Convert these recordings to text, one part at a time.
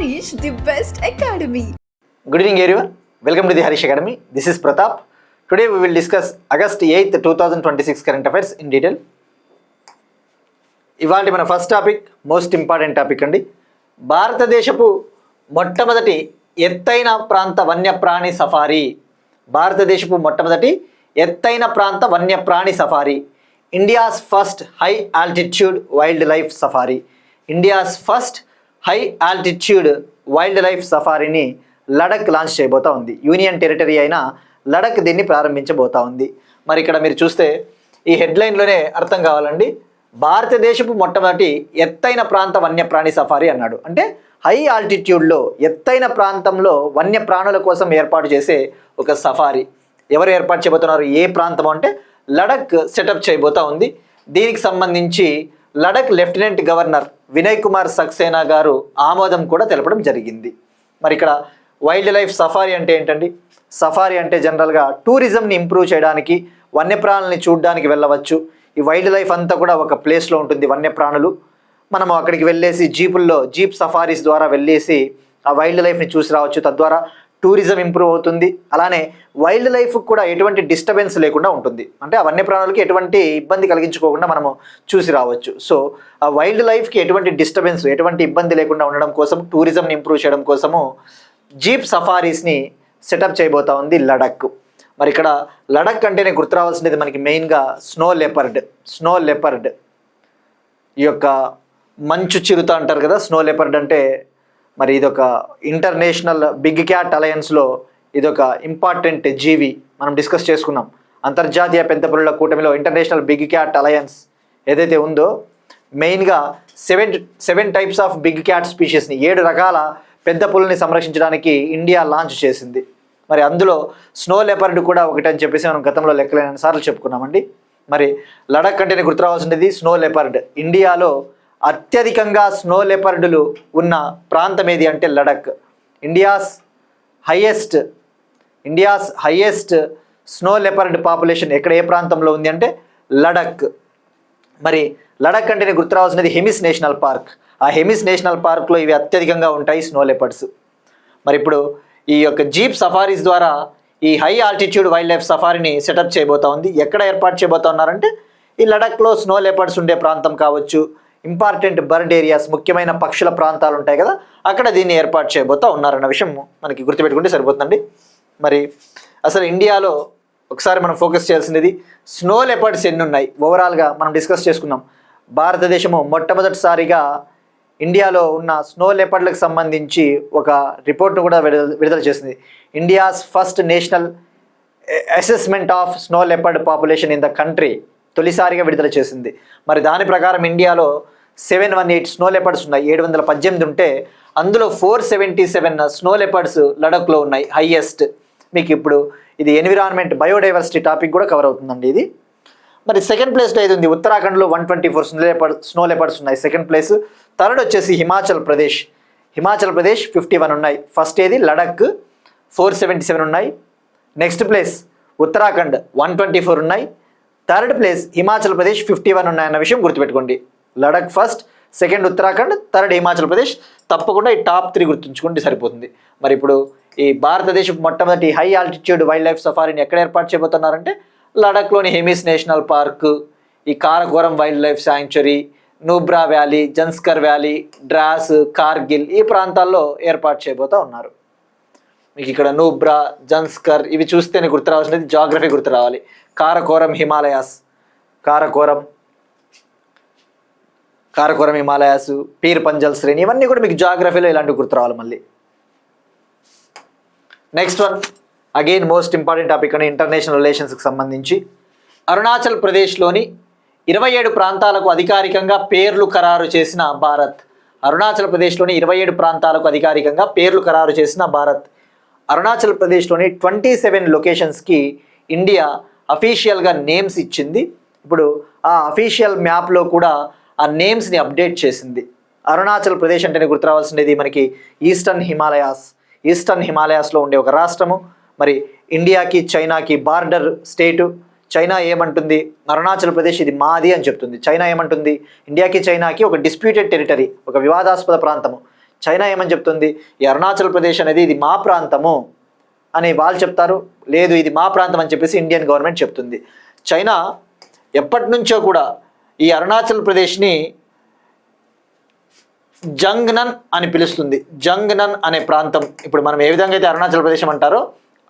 Harish, the best academy. Good evening everyone. Welcome to the Harish Academy. This is Pratap. Today we will discuss August 8th, 2026 current affairs in detail. ఇవాళ మన first topic most important topic అండి. భారతదేశపు మొట్టమొదటి ఎత్తైన ప్రాంత వన్యప్రాణి safari. భారతదేశపు మొట్టమొదటి ఎత్తైన ప్రాంత వన్యప్రాణి safari. India's first high altitude wildlife safari. India's first high altitude wildlife సఫారీని లడక్ లాంచ్ చేయబోతా ఉంది. యూనియన్ టెరిటరీ అయిన లడక్ దీన్ని ప్రారంభించబోతా ఉంది. మరి ఇక్కడ మీరు చూస్తే ఈ హెడ్లైన్లోనే అర్థం కావాలండి. భారతదేశపు మొట్టమొదటి ఎత్తైన ప్రాంత వన్యప్రాణి సఫారీ అన్నాడు. అంటే హై ఆల్టిట్యూడ్లో ఎత్తైన ప్రాంతంలో వన్యప్రాణుల కోసం ఏర్పాటు చేసే ఒక సఫారీ. ఎవరు ఏర్పాటు చేయబోతున్నారు, ఏ ప్రాంతం అంటే లడక్ సెటప్ చేయబోతా ఉంది. దీనికి సంబంధించి లడక్ లెఫ్టినెంట్ గవర్నర్ వినయ్ కుమార్ సక్సేనా గారు ఆమోదం కూడా తెలపడం జరిగింది. మరి ఇక్కడ వైల్డ్ లైఫ్ సఫారీ అంటే ఏంటండి? సఫారీ అంటే జనరల్గా టూరిజంని ఇంప్రూవ్ చేయడానికి, వన్యప్రాణులని చూడడానికి వెళ్ళవచ్చు. ఈ వైల్డ్ లైఫ్ అంతా కూడా ఒక ప్లేస్లో ఉంటుంది. వన్యప్రాణులు మనము అక్కడికి వెళ్ళేసి జీప్ సఫారీస్ ద్వారా వెళ్ళేసి ఆ వైల్డ్ లైఫ్ని చూసి రావచ్చు. తద్వారా టూరిజం ఇంప్రూవ్ అవుతుంది. అలానే వైల్డ్ లైఫ్ కూడా ఎటువంటి డిస్టర్బెన్స్ లేకుండా ఉంటుంది. అంటే ఆ వన్యప్రాణులకి ఎటువంటి ఇబ్బంది కలిగించుకోకుండా మనము చూసి రావచ్చు. సో ఆ వైల్డ్ లైఫ్కి ఎటువంటి డిస్టర్బెన్స్, ఎటువంటి ఇబ్బంది లేకుండా ఉండడం కోసం, టూరిజంని ఇంప్రూవ్ చేయడం కోసము జీప్ సఫారీస్ని సెటప్ చేయబోతా ఉంది లడక్. మరి ఇక్కడ లడక్ అంటేనే గుర్తు రావాల్సినది మనకి మెయిన్గా స్నో లెపర్డ్. ఈ యొక్క మంచు చిరుత అంటారు కదా, స్నో లెపర్డ్ అంటే మరి ఇదొక ఇంటర్నేషనల్ బిగ్ క్యాట్ అలయన్స్లో ఇదొక ఇంపార్టెంట్ జీవి. మనం డిస్కస్ చేసుకున్నాం. అంతర్జాతీయ పెద్ద పులుల కూటమిలో ఇంటర్నేషనల్ బిగ్ క్యాట్ అలయన్స్ ఏదైతే ఉందో మెయిన్గా seven types of big cat స్పీషీస్ని, 7 రకాల పెద్ద పులుల్ని సంరక్షించడానికి ఇండియా లాంచ్ చేసింది. మరి అందులో స్నో లెపర్డ్ కూడా ఒకటని చెప్పేసి మనం గతంలో లెక్కలేని సార్లు చెప్పుకున్నామండి. మరి లడక్ అంటేనే గుర్తు రావాల్సినది స్నో లెపర్డ్. ఇండియాలో అత్యధికంగా స్నో లెపర్డులు ఉన్న ప్రాంతం ఏది అంటే Ladakh. India's highest snow leopard population ఎక్కడ, ఏ ప్రాంతంలో ఉంది అంటే లడక్. మరి లడక్ అంటేనే గుర్తు రావాల్సినది హెమిస్ నేషనల్ పార్క్. ఆ హెమిస్ నేషనల్ పార్క్లో ఇవి అత్యధికంగా ఉంటాయి, స్నో లెపర్డ్స్. మరి ఇప్పుడు ఈ యొక్క జీప్ సఫారీస్ ద్వారా ఈ హై ఆల్టిట్యూడ్ వైల్డ్ లైఫ్ సఫారీని సెటప్ చేయబోతా ఉంది. ఎక్కడ ఏర్పాటు చేయబోతా ఉన్నారంటే ఈ లడక్లో స్నో లెపర్డ్స్ ఉండే ప్రాంతం కావచ్చు, ఇంపార్టెంట్ బర్డ్ ఏరియాస్, ముఖ్యమైన పక్షుల ప్రాంతాలు ఉంటాయి కదా, అక్కడ దీన్ని ఏర్పాటు చేయబోతా ఉన్నారన్న విషయం మనకి గుర్తుపెట్టుకుంటే సరిపోతుందండి. మరి అసలు ఇండియాలో ఒకసారి మనం ఫోకస్ చేయాల్సినది స్నో లెపర్డ్స్ ఎన్ని ఉన్నాయి. ఓవరాల్గా మనం డిస్కస్ చేసుకున్నాం. భారతదేశము మొట్టమొదటిసారిగా ఇండియాలో ఉన్న స్నో లెపర్డ్లకు సంబంధించి ఒక రిపోర్ట్ను కూడా విడుదల చేసింది. India's first national assessment of snow leopard population in the country తొలిసారిగా విడుదల చేసింది. మరి దాని ప్రకారం ఇండియాలో 718 స్నో లెపర్డ్స్ ఉన్నాయి. 718 ఉంటే అందులో 477 స్నో లెపర్డ్స్ లడఖ్లో ఉన్నాయి, హైయెస్ట్. మీకు ఇప్పుడు ఇది ఎన్విరాన్మెంట్ బయోడైవర్సిటీ టాపిక్ కూడా కవర్ అవుతుందండి ఇది. మరి సెకండ్ ప్లేస్లో ఏది ఉంది, ఉత్తరాఖండ్లో 124 స్నో లెపర్డ్స్ ఉన్నాయి, సెకండ్ ప్లేస్. థర్డ్ వచ్చేసి హిమాచల్ ప్రదేశ్ 51 ఉన్నాయి. ఫస్ట్ ఏది లడక్ 477 ఉన్నాయి. నెక్స్ట్ ప్లేస్ ఉత్తరాఖండ్ 124 ఉన్నాయి. థర్డ్ ప్లేస్ హిమాచల్ ప్రదేశ్ 51 ఉన్నాయన్న విషయం గుర్తుపెట్టుకోండి. Ladakh first, second Uttarakhand, third Himachal Pradesh. తప్పకుండా ఈ టాప్ 3 గుర్తుంచుకుంటే సరిపోతుంది. మరి ఇప్పుడు ఈ భారతదేశం మొట్టమొదటి హై ఆల్టిట్యూడ్ వైల్డ్ లైఫ్ సఫారీని ఎక్కడ ఏర్పాటు చేయబోతున్నారంటే లడఖ్లోని హెమిస్ నేషనల్ పార్క్, ఈ Karakoram wild life sanctuary, Nubra valley, Zanskar valley, Dras, Kargil ఈ ప్రాంతాల్లో ఏర్పాటు చేయబోతా ఉన్నారు. మీకు ఇక్కడ నూబ్రా, జన్స్కర్ ఇవి చూస్తేనే గుర్తు రావాల్సినది, జాగ్రఫీ గుర్తు రావాలి. కారకోరం హిమాలయాస్, కారకోరం హిమాలయాస్, పీర్ పంజల్ శ్రేణి, ఇవన్నీ కూడా మీకు జాగ్రఫీలో ఇలాంటివి గుర్తు రావాలి. మళ్ళీ next one again most important topic అని ఇంటర్నేషనల్ రిలేషన్స్కి సంబంధించి అరుణాచల్ ప్రదేశ్లోని 27 ప్రాంతాలకు అధికారికంగా పేర్లు ఖరారు చేసిన భారత్. అరుణాచల్ ప్రదేశ్లోని 27 ప్రాంతాలకు అధికారికంగా పేర్లు ఖరారు చేసిన భారత్. అరుణాచల్ ప్రదేశ్లోని 27 లొకేషన్స్కి ఇండియా అఫీషియల్గా నేమ్స్ ఇచ్చింది. ఇప్పుడు ఆ అఫీషియల్ మ్యాప్లో కూడా ఆ నేమ్స్ని అప్డేట్ చేసింది. అరుణాచల్ ప్రదేశ్ అంటేనే గుర్తు రావాల్సినది మనకి ఈస్టర్న్ హిమాలయాస్లో ఉండే ఒక రాష్ట్రము. మరి ఇండియాకి చైనాకి బార్డర్ స్టేటు. చైనా ఏమంటుంది, అరుణాచల్ ప్రదేశ్ ఇది మాది అని చెప్తుంది. చైనా ఏమంటుంది, ఇండియాకి చైనాకి ఒక డిస్ప్యూటెడ్ టెరిటరీ, ఒక వివాదాస్పద ప్రాంతము. చైనా ఏమని చెప్తుంది, ఈ అరుణాచల్ ప్రదేశ్ అనేది ఇది మా ప్రాంతము అని వాళ్ళు చెప్తారు, లేదు ఇది మా ప్రాంతం అని చెప్పేసి ఇండియన్ గవర్నమెంట్ చెప్తుంది. చైనా ఎప్పటి నుంచో కూడా ఈ అరుణాచల్ ప్రదేశ్ని జంగ్నన్ అని పిలుస్తుంది. జంగ్నన్ అనే ప్రాంతం, ఇప్పుడు మనం ఏ విధంగా అయితే అరుణాచల్ ప్రదేశ్ అంటారో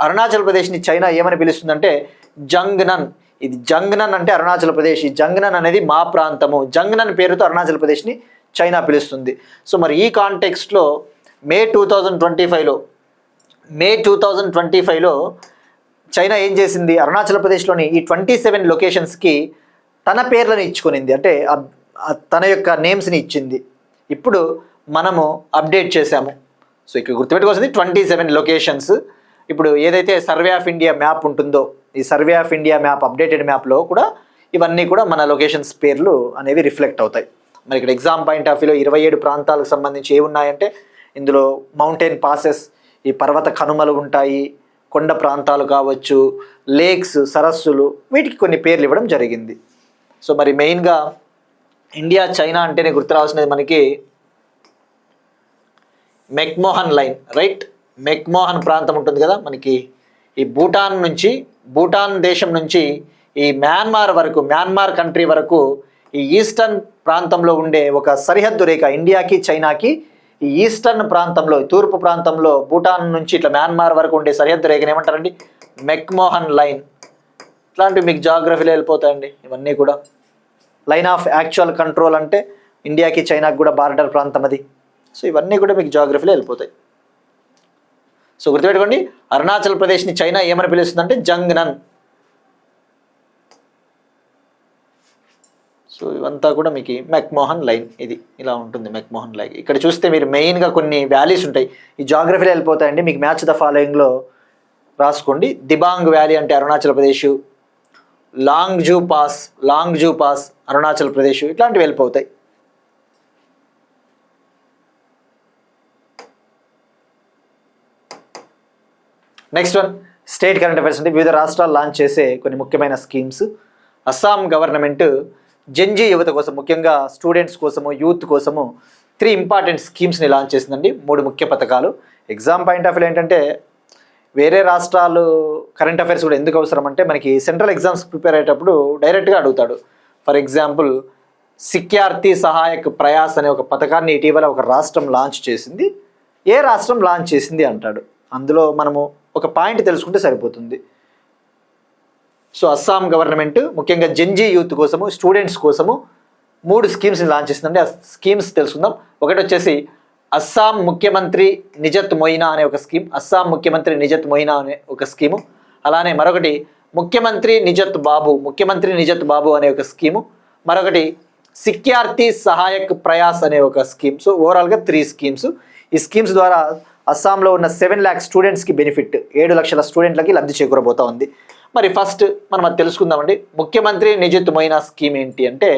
అరుణాచల్ ప్రదేశ్ని చైనా ఏమని పిలుస్తుందంటే జంగ్నన్. ఇది జంగ్నన్ అంటే అరుణాచల్ ప్రదేశ్, ఈ జంగ్నన్ అనేది మా ప్రాంతము, జంగ్నన్ పేరుతో అరుణాచల్ ప్రదేశ్ని చైనా పిలుస్తుంది. సో మరి ఈ కాంటెక్స్ట్లో మే 2025లో చైనా ఏం చేసింది, అరుణాచల్ ప్రదేశ్లోని ఈ 27 లొకేషన్స్కి తన పేర్లను ఇచ్చుకునింది, అంటే తన యొక్క నేమ్స్ని ఇచ్చింది. ఇప్పుడు మనము అప్డేట్ చేశాము. సో ఇక్కడ గుర్తుపెట్టుకోవాల్సింది 27 లొకేషన్స్. ఇప్పుడు ఏదైతే సర్వే ఆఫ్ ఇండియా మ్యాప్ ఉంటుందో, ఈ survey of India map updated మ్యాప్లో కూడా ఇవన్నీ కూడా మన లొకేషన్స్ పేర్లు అనేవి రిఫ్లెక్ట్ అవుతాయి. మరి ఇక్కడ ఎగ్జామ్ పాయింట్ ఆఫ్ వ్యూలో 27 ప్రాంతాలకు సంబంధించి ఏమున్నాయంటే ఇందులో మౌంటైన్ పాసెస్, ఈ పర్వత కనుమలు ఉంటాయి, కొండ ప్రాంతాలు కావచ్చు, లేక్స్, సరస్సులు, వీటికి కొన్ని పేర్లు ఇవ్వడం జరిగింది. సో మరి మెయిన్గా ఇండియా చైనా అంటేనే గుర్తు రావాల్సినది మనకి మెక్మోహన్ లైన్, రైట్? మెక్మోహన్ ప్రాంతం ఉంటుంది కదా మనకి, ఈ భూటాన్ దేశం నుంచి ఈ మ్యాన్మార్ కంట్రీ వరకు ఈ ఈస్టర్న్ ప్రాంతంలో ఉండే ఒక సరిహద్దు రేఖ, ఇండియాకి చైనాకి ఈ ఈస్టర్న్ ప్రాంతంలో, తూర్పు ప్రాంతంలో భూటాన్ నుంచి ఇట్లా మ్యాన్మార్ వరకు ఉండే సరిహద్దు రేఖను ఏమంటారండి, మెక్మోహన్ లైన్. ఇట్లాంటివి మీకు జాగ్రఫీలో వెళ్ళిపోతాయండి ఇవన్నీ కూడా. లైన్ ఆఫ్ యాక్చువల్ కంట్రోల్ అంటే ఇండియాకి చైనాకి కూడా బార్డర్ ప్రాంతం అది. సో ఇవన్నీ కూడా మీకు జాగ్రఫీలో వెళ్ళిపోతాయి. సో గుర్తుపెట్టుకోండి, అరుణాచల్ ప్రదేశ్ని చైనా ఏమని పిలుస్తుందంటే జంగ్నన్. సో ఇవంతా కూడా మీకు మెక్మోహన్ లైన్, ఇది ఇలా ఉంటుంది మెక్మోహన్ లైన్. ఇక్కడ చూస్తే మీరు మెయిన్గా కొన్ని వ్యాలీస్ ఉంటాయి, ఈ జాగ్రఫీలో వెళ్ళిపోతాయండి. మీకు మ్యాచ్ ద ఫాలోయింగ్లో రాసుకోండి. దిబాంగ్ వ్యాలీ అంటే అరుణాచల్ ప్రదేశ్, లాంగ్జూ పాస్ అరుణాచల్ ప్రదేశ్, ఇట్లాంటివి వెళ్ళిపోతాయి. Next one state current affairs అంటే వివిధ రాష్ట్రాలు లాంచ్ చేసే కొన్ని ముఖ్యమైన స్కీమ్స్. అస్సాం గవర్నమెంట్ జెన్జీ యువత కోసం, ముఖ్యంగా స్టూడెంట్స్ కోసము, యూత్ కోసము 3 ఇంపార్టెంట్ స్కీమ్స్ని లాంచ్ చేసిందండి. 3 ముఖ్య పథకాలు. ఎగ్జామ్ పాయింట్ ఆఫ్ వ్యూ ఏంటంటే వేరే రాష్ట్రాలు కరెంట్ అఫైర్స్ కూడా ఎందుకు అవసరం అంటే మనకి సెంట్రల్ ఎగ్జామ్స్ ప్రిపేర్ అయ్యేటప్పుడు డైరెక్ట్గా అడుగుతాడు. ఫర్ ఎగ్జాంపుల్ సిక్యార్థి సహాయక్ ప్రయాస్ అనే ఒక పథకాన్ని ఇటీవల ఒక రాష్ట్రం లాంచ్ చేసింది, ఏ రాష్ట్రం లాంచ్ చేసింది అంటాడు. అందులో మనము ఒక పాయింట్ తెలుసుకుంటే సరిపోతుంది. సో అస్సాం గవర్నమెంట్ ముఖ్యంగా జెన్జీ యూత్ కోసము, స్టూడెంట్స్ కోసము 3 స్కీమ్స్ని లాంచ్ చేసిందండి. ఆ స్కీమ్స్ తెలుసుకుందాం. ఒకటి వచ్చేసి అస్సాం ముఖ్యమంత్రి నిజత్ మొయినా అనే ఒక స్కీమ్, అస్సాం ముఖ్యమంత్రి నిజత్ మొయినా అనే ఒక స్కీము. అలానే మరొకటి ముఖ్యమంత్రి నిజత్ బాబు అనే ఒక స్కీము. మరొకటి సిక్యార్థి సహాయక్ ప్రయాస్ అనే ఒక స్కీమ్. సో ఓవరాల్గా 3 స్కీమ్స్. ఈ స్కీమ్స్ ద్వారా అస్సాంలో ఉన్న 7 lakhs స్టూడెంట్స్కి బెనిఫిట్, 7 లక్షల స్టూడెంట్లకి లబ్ధి చేకూరబోతా ఉంది. మరి ఫస్ట్ మనం అది తెలుసుకుందామండి. ముఖ్యమంత్రి నిజత్ మొయినా స్కీమ్ ఏంటి అంటే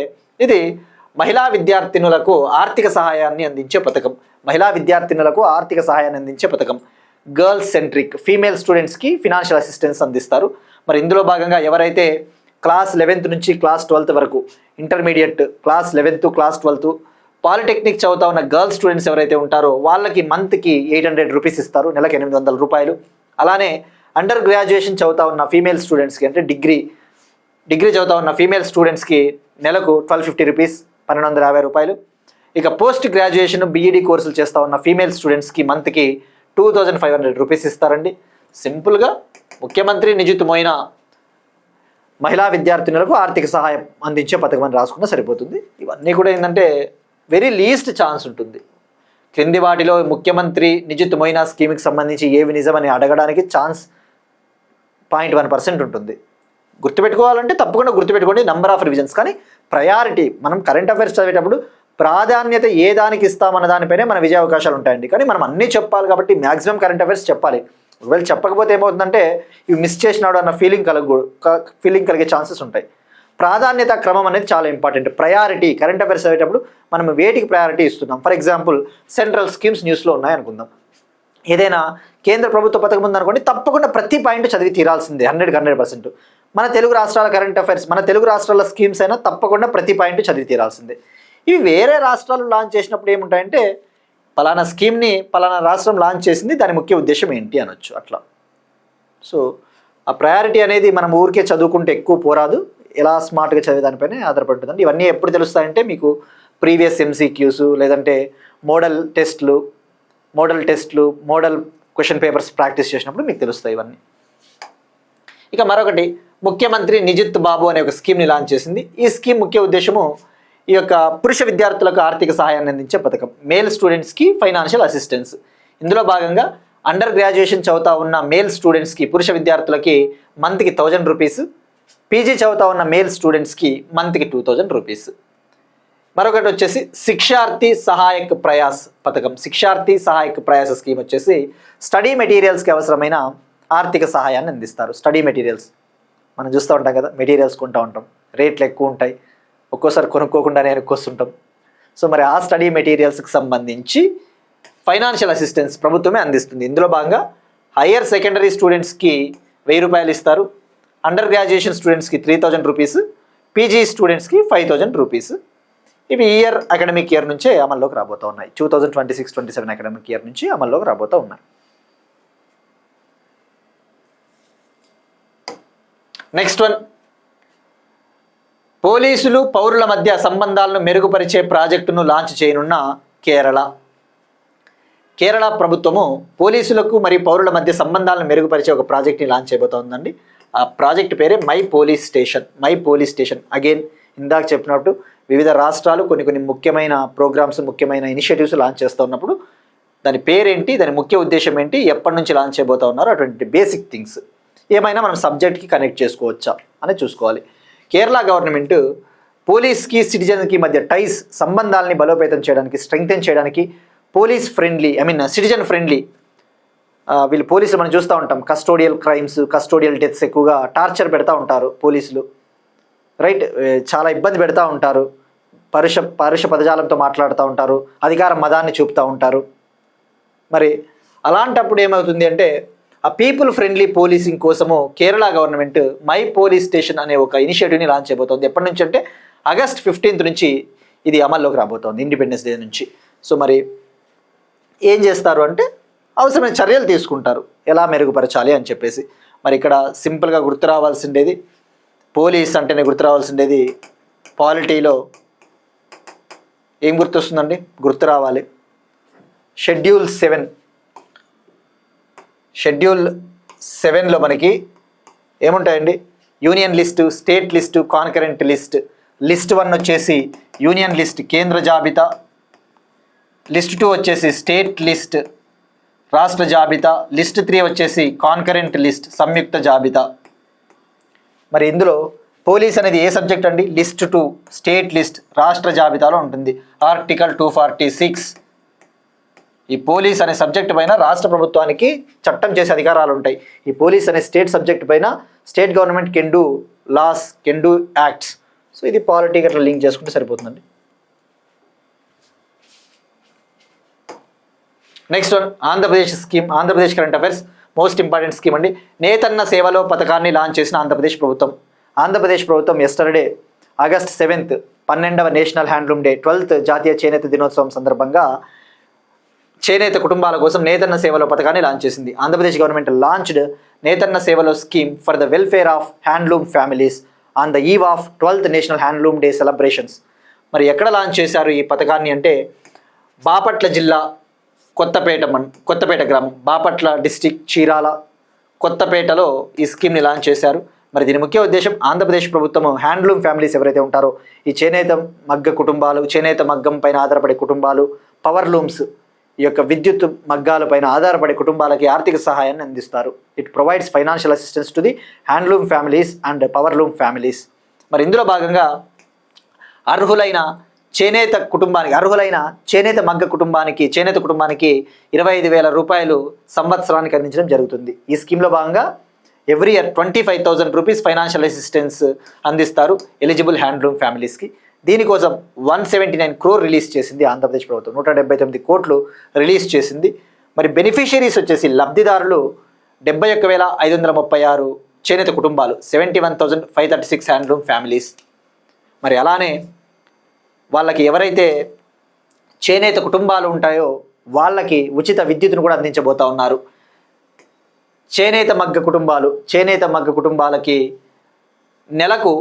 ఇది మహిళా విద్యార్థినులకు ఆర్థిక సహాయాన్ని అందించే పథకం. గర్ల్స్ సెంట్రిక్, ఫీమేల్ స్టూడెంట్స్కి ఫినాన్షియల్ అసిస్టెన్స్ అందిస్తారు. మరి ఇందులో భాగంగా ఎవరైతే క్లాస్ 11th నుంచి క్లాస్ 12th వరకు, intermediate class 11th, class 12th, polytechnic చదువుతా ఉన్న గర్ల్స్ స్టూడెంట్స్ ఎవరైతే ఉంటారో వాళ్ళకి మంత్కి 800 రూపీస్ ఇస్తారు, నెలకు 800 రూపాయలు. అలానే అండర్ గ్రాడ్యుయేషన్ చదువుతా ఉన్న ఫీమేల్ స్టూడెంట్స్కి, అంటే డిగ్రీ చదువుతా ఉన్న ఫీమేల్ స్టూడెంట్స్కి నెలకు 1250 రూపీస్, 1250 రూపాయలు. ఇక పోస్ట్ గ్రాడ్యుయేషన్ బీఈడీ కోర్సులు చేస్తూ ఉన్న ఫీమేల్ స్టూడెంట్స్కి మంత్కి 2500 రూపీస్ ఇస్తారండి. సింపుల్గా ముఖ్యమంత్రి నిజత్ మొయినా మహిళా విద్యార్థినులకు ఆర్థిక సహాయం అందించే పథకం అని రాసుకున్నా సరిపోతుంది. ఇవన్నీ కూడా ఏంటంటే వెరీ లీస్ట్ ఛాన్స్ ఉంటుంది. క్రింది వాటిలో ముఖ్యమంత్రి నిజత్ మొయినా స్కీమ్కి సంబంధించి ఏవి నిజమని అడగడానికి ఛాన్స్ 0.1% ఉంటుంది. గుర్తుపెట్టుకోవాలంటే తప్పకుండా గుర్తుపెట్టుకోండి నంబర్ ఆఫ్ రివిజన్స్. కానీ ప్రయారిటీ, మనం కరెంట్ అఫైర్స్ చదివేటప్పుడు ప్రాధాన్యత ఏ దానికి ఇస్తామన్న దానిపైనే మన విజయ అవకాశాలు ఉంటాయండి. కానీ మనం అన్నీ చెప్పాలి కాబట్టి మ్యాక్సిమం కరెంట్ అఫైర్స్ చెప్పాలి. ఒకవేళ చెప్పకపోతే ఏమవుతుందంటే ఇవి మిస్ చేసినాడు అన్న ఫీలింగ్ కలిగే ఛాన్సెస్ ఉంటాయి. ప్రాధాన్యత క్రమం అనేది చాలా ఇంపార్టెంట్. ప్రయారిటీ, కరెంట్ అఫైర్స్ చదివేటప్పుడు మనం వేటికి ప్రయారిటీ ఇస్తున్నాం. ఫర్ ఎగ్జాంపుల్ సెంట్రల్ స్కీమ్స్ న్యూస్లో ఉన్నాయనుకుందాం, ఏదైనా కేంద్ర ప్రభుత్వ పథకం ఉందనుకోండి, తప్పకుండా ప్రతి పాయింట్ చదివి తీరాల్సిందే 100%. మన తెలుగు రాష్ట్రాల కరెంట్ అఫైర్స్, మన తెలుగు రాష్ట్రాల స్కీమ్స్ అయినా తప్పకుండా ప్రతి పాయింట్ చదివి తీరాల్సిందే. ఇవి వేరే రాష్ట్రాలు లాంచ్ చేసినప్పుడు ఏముంటాయంటే పలానా స్కీమ్ని పలానా రాష్ట్రం లాంచ్ చేసింది, దాని ముఖ్య ఉద్దేశం ఏంటి అనొచ్చు అట్లా. సో ఆ ప్రయారిటీ అనేది మనం ఊరికే చదువుకుంటే ఎక్కువ పోరాదు, ఎలా స్మార్ట్గా చదివే దానిపైనే ఆధారపడుతుందండి. ఇవన్నీ ఎప్పుడు తెలుస్తాయంటే మీకు ప్రీవియస్ ఎంసీక్యూస్, లేదంటే మోడల్ టెస్ట్లు, మోడల్ క్వశ్చన్ పేపర్స్ ప్రాక్టీస్ చేసినప్పుడు మీకు తెలుస్తాయి ఇవన్నీ. ఇక మరొకటి, ముఖ్యమంత్రి నిజిత్ బాబు అనే ఒక స్కీమ్ని లాంచ్ చేసింది. ఈ స్కీమ్ ముఖ్య ఉద్దేశము ఈ యొక్క పురుష విద్యార్థులకు ఆర్థిక సహాయాన్ని అందించే పథకం, మేల్ స్టూడెంట్స్కి ఫైనాన్షియల్ అసిస్టెన్స్. ఇందులో భాగంగా అండర్ గ్రాడ్యుయేషన్ చదువుతా ఉన్న మేల్ స్టూడెంట్స్కి, పురుష విద్యార్థులకి మంత్కి 1000 రూపీస్, పీజీ చదువుతా ఉన్న మేల్ స్టూడెంట్స్కి మంత్కి 2000 రూపీస్. మరొకటి వచ్చేసి శిక్షార్థి సహాయక్ ప్రయాస్ పథకం. శిక్షార్థి సహాయక్ ప్రయాస స్కీమ్ వచ్చేసి స్టడీ మెటీరియల్స్కి అవసరమైన ఆర్థిక సహాయాన్ని అందిస్తారు. స్టడీ మెటీరియల్స్ మనం చూస్తూ ఉంటాం కదా, మెటీరియల్స్ కొంటూ ఉంటాం, రేట్లు ఎక్కువ ఉంటాయి, ఒక్కోసారి కొనుక్కోకుండానే ఎనుక్కొస్తుంటాం. సో మరి ఆ స్టడీ మెటీరియల్స్కి సంబంధించి ఫైనాన్షియల్ అసిస్టెన్స్ ప్రభుత్వమే అందిస్తుంది. ఇందులో భాగంగా హయ్యర్ సెకండరీ స్టూడెంట్స్కి 1000 రూపాయలు ఇస్తారు, అండర్ గ్రాడ్యుయేషన్ స్టూడెంట్స్కి 3000 రూపీస్, పీజీ స్టూడెంట్స్కి 5000 రూపీస్. ఇవి అకాడమిక్ ఇయర్ నుంచే అమల్లోకి రాబోతూ ఉన్నాయి. 2026-27 అకాడమిక్ ఇయర్ నుంచి అమల్లోకి రాబోతూ ఉన్నాయి. నెక్స్ట్ వన్, పోలీసులు పౌరుల మధ్య సంబంధాలను మెరుగుపరిచే ప్రాజెక్టును లాంచ్ చేయనున్న కేరళ ప్రభుత్వము పోలీసులకు మరియు పౌరుల మధ్య సంబంధాలను మెరుగుపరిచే ఒక ప్రాజెక్ట్ని లాంచ్ చేయబోతోందండి. ఆ ప్రాజెక్ట్ పేరే మై పోలీస్ స్టేషన్. అగైన్ ఇందాక చెప్పినట్టు వివిధ రాష్ట్రాలు కొన్ని ముఖ్యమైన ప్రోగ్రామ్స్, ముఖ్యమైన ఇనిషియేటివ్స్ లాంచ్ చేస్తూ ఉన్నప్పుడు దాని పేరేంటి, దాని ముఖ్య ఉద్దేశం ఏంటి, ఎప్పటి నుంచి లాంచ్ చేయబోతూ ఉన్నారో అటువంటి బేసిక్ థింగ్స్ ఏమైనా మనం సబ్జెక్ట్కి కనెక్ట్ చేసుకోవచ్చా అని చూసుకోవాలి. కేరళ గవర్నమెంట్ పోలీస్కి సిటిజన్కి మధ్య టైస్, సంబంధాలని బలోపేతం చేయడానికి, స్ట్రెంగ్తెన్ చేయడానికి పోలీస్ ఫ్రెండ్లీ, సిటిజన్ ఫ్రెండ్లీ, వీళ్ళు పోలీసులు మనం చూస్తూ ఉంటాం, కస్టోడియల్ క్రైమ్స్, కస్టోడియల్ డెత్స్ ఎక్కువగా టార్చర్ పెడతా ఉంటారు పోలీసులు, రైట్, చాలా ఇబ్బంది పెడతా ఉంటారు, పరుష పదజాలంతో మాట్లాడుతూ ఉంటారు, అధికార మదాన్ని చూపుతూ ఉంటారు. మరి అలాంటప్పుడు ఏమవుతుంది అంటే ఆ పీపుల్ ఫ్రెండ్లీ పోలీసింగ్ కోసము Kerala government my police station అనే ఒక ఇనిషియేటివ్ని లాంచ్ చేయబోతోంది. ఎప్పటి నుంచి అంటే ఆగస్ట్ 15 నుంచి ఇది అమల్లోకి రాబోతోంది, ఇండిపెండెన్స్ డే నుంచి. సో మరి ఏం చేస్తారు అంటే అవసరమైన చర్యలు తీసుకుంటారు, ఎలా మెరుగుపరచాలి అని చెప్పేసి. మరి ఇక్కడ సింపుల్గా గుర్తు రావాల్సిండేది, పోలీస్ అంటేనే గుర్తు రావాల్సిండేది, పాలిటీలో ఏం గుర్తొస్తుందండి, గుర్తు రావాలి షెడ్యూల్ 7లో మనకి ఏముంటాయండి, union list, state list, concurrent list. List 1 వచ్చేసి యూనియన్ లిస్ట్, కేంద్ర జాబితా. లిస్ట్ 2 వచ్చేసి స్టేట్ లిస్ట్, రాష్ట్ర జాబితా. లిస్ట్ 3 వచ్చేసి కాన్కరెంట్ లిస్ట్, సంయుక్త జాబితా. మరి ఇందులో పోలీస్ అనేది ఏ సబ్జెక్ట్ అండి, లిస్ట్ 2 స్టేట్ లిస్ట్, రాష్ట్ర జాబితాలో ఉంటుంది. ఆర్టికల్ 246. ఈ పోలీస్ అనే సబ్జెక్ట్ పైన రాష్ట్ర ప్రభుత్వానికి చట్టం చేసే అధికారాలు ఉంటాయి. ఈ పోలీస్ అనే స్టేట్ సబ్జెక్ట్ పైన state government can do loss, can do acts. So ఇది పాలిటీకి అట్లా లింక్ చేసుకుంటే సరిపోతుందండి. Next one, Andhra Pradesh scheme, Andhra Pradesh current affairs, most important scheme అండి. నేతన్న సేవలో పథకాన్ని లాంచ్ చేసిన ఆంధ్రప్రదేశ్ ప్రభుత్వం yesterday August 7th 12వ national handloom day, 12th జాతీయ చేనేత దినోత్సవం సందర్భంగా చేనేత కుటుంబాల కోసం నేతన్న సేవలో పథకాన్ని లాంచ్ చేసింది. ఆంధ్రప్రదేశ్ గవర్నమెంట్ లాంచ్డ్ నేతన్న సేవలో scheme for the welfare of handloom families on the eve of 12th national handloom day celebrations. మరి ఎక్కడ లాంచ్ చేశారు ఈ పథకాన్ని అంటే బాపట్ల జిల్లా కొత్తపేట గ్రామం, బాపట్ల డిస్టిక్, చీరాల, కొత్తపేటలో ఈ స్కీమ్ని లాంచ్ చేశారు. మరి దీని ముఖ్య ఉద్దేశం ఆంధ్రప్రదేశ్ ప్రభుత్వం హ్యాండ్లూమ్ ఫ్యామిలీస్ ఎవరైతే ఉంటారో ఈ చేనేత మగ్గ కుటుంబాలు, చేనేత మగ్గం పైన ఆధారపడే కుటుంబాలు, పవర్ లూమ్స్, ఈ యొక్క విద్యుత్ మగ్గాల పైన ఆధారపడే కుటుంబాలకి ఆర్థిక సహాయాన్ని అందిస్తారు. It provides financial assistance to the handloom families and power loom families. మరి ఇందులో భాగంగా అర్హులైన చేనేత మగ్గ కుటుంబానికి 25,000 రూపాయలు సంవత్సరానికి అందించడం జరుగుతుంది. ఈ స్కీమ్లో భాగంగా every year 25,000 rupees financial assistance అందిస్తారు ఎలిజిబుల్ హ్యాండ్లూమ్ ఫ్యామిలీస్కి. దీనికోసం 179 crore రిలీజ్ చేసింది ఆంధ్రప్రదేశ్ ప్రభుత్వం, 179 కోట్లు రిలీజ్ చేసింది. మరి బెనిఫిషియరీస్ వచ్చేసి లబ్ధిదారులు 71,536 చేనేత కుటుంబాలు, 71,536 హ్యాండ్లూమ్ ఫ్యామిలీస్. మరి అలానే వాళ్ళకి ఎవరైతే చేనేత కుటుంబాలు ఉంటాయో వాళ్ళకి ఉచిత విద్యుత్తును కూడా అందించబోతా ఉన్నారు. చేనేత మగ్గ కుటుంబాలకి నెలకు